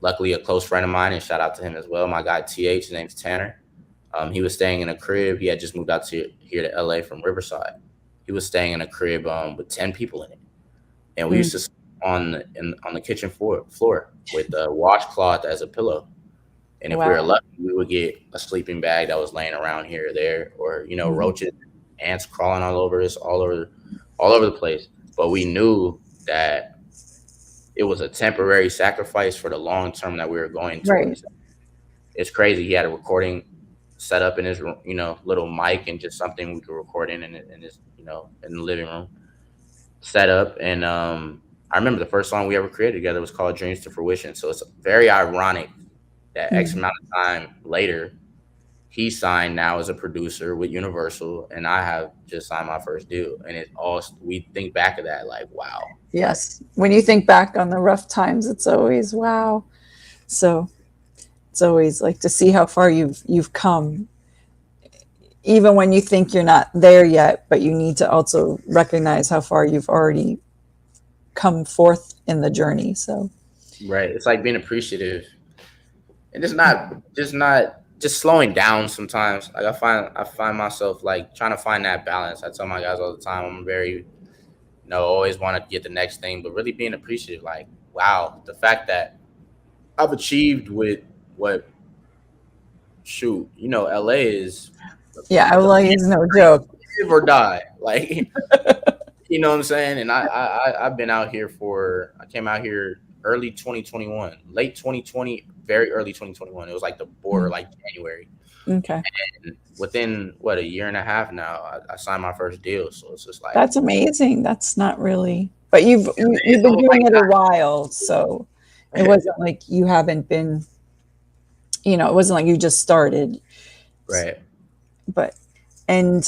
S6: Luckily, a close friend of mine, and shout out to him as well, my guy TH, his name's Tanner. He was staying in a crib. He had just moved out here to LA from Riverside. He was staying in a crib with 10 people in it. And we used to sleep on the kitchen floor with a washcloth as a pillow. And if we were lucky, we would get a sleeping bag that was laying around here or there, or, you know, roaches, ants crawling all over us, all over the place. But we knew that it was a temporary sacrifice for the long term that we were going towards. Right. It's crazy. He had a recording set up in his, you know, little mic and just something we could record in his, you know, in the living room set up. And I remember the first song we ever created together was called Dreams to Fruition. So it's very ironic that X amount of time later, he signed now as a producer with Universal, and I have just signed my first deal. And it all, we think back of that like, wow.
S3: Yes. When you think back on the rough times, it's always wow. So it's always like to see how far you've come, even when you think you're not there yet, but you need to also recognize how far you've already come forth in the journey. So
S6: right. It's like being appreciative. And it's not just slowing down sometimes. Like I find myself like trying to find that balance. I tell my guys all the time, I'm very, you know, always want to get the next thing, but really being appreciative. Like, wow, the fact that I've achieved with what, shoot, you know, LA is.
S3: Yeah, LA is no joke.
S6: Live or die. Like, you know what I'm saying? And I've been out here I came out here early 2021, late 2020, very early 2021. It was like the border, like January.
S3: Okay.
S6: And within a year and a half now, I signed my first deal. So it's just like,
S3: that's amazing. That's not really, but you've been doing it a while, so it wasn't like you haven't been, you know, it wasn't like you just started.
S6: Right.
S3: But, and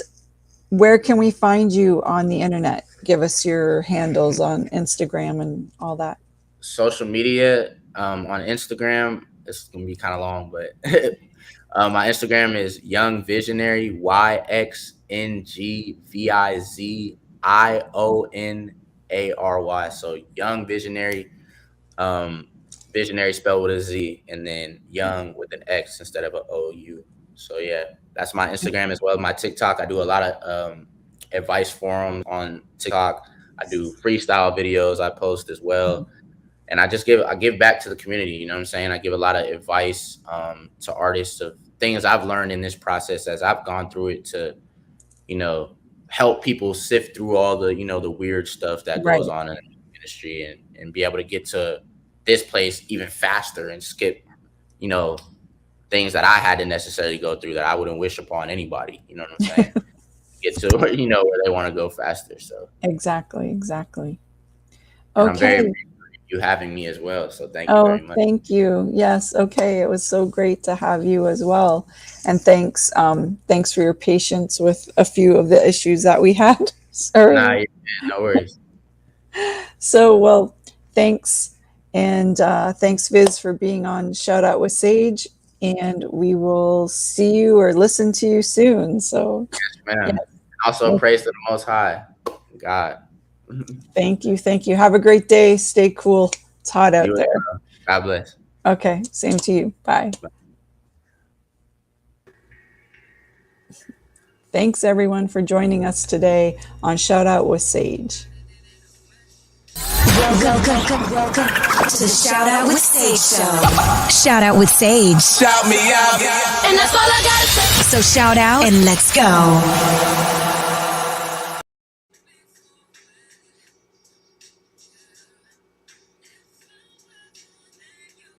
S3: where can we find you on the internet? Give us your handles on Instagram and all that.
S6: Social media, on Instagram, it's gonna be kind of long, but My Instagram is Young Visionary, YXNGVIZIONARY. So Young Visionary, Visionary spelled with a Z, and then Young with an X instead of an OU. So yeah, that's my Instagram as well. My TikTok, I do a lot of advice forums on TikTok. I do freestyle videos I post as well. And I give back to the community, you know what I'm saying? I give a lot of advice to artists of things I've learned in this process as I've gone through it to, you know, help people sift through all the, you know, the weird stuff that goes on in the industry and be able to get to this place even faster and skip, you know, things that I had to necessarily go through that I wouldn't wish upon anybody, you know what I'm saying? Get to where, you know, where they want to go faster. So
S3: Exactly.
S6: and
S3: Okay.
S6: I'm very appreciative of you having me as well. So thank you very much.
S3: Thank you. Yes. Okay. It was so great to have you as well. And thanks for your patience with a few of the issues that we had.
S6: Nah, no worries.
S3: So, well, thanks. And thanks, Viz, for being on Shout Out with Sage. And we will see you or listen to you soon. So,
S6: yes, ma'am. Also, praise to the Most High, God.
S3: Thank you. Have a great day. Stay cool. It's hot out there.
S6: God bless.
S3: Okay. Same to you. Bye. Thanks, everyone, for joining us today on Shout Out with Sage.
S1: Welcome to the Shout Out with Sage show. Shout Out with Sage.
S2: Shout me out.
S1: And that's all I gotta say. So shout out and let's go.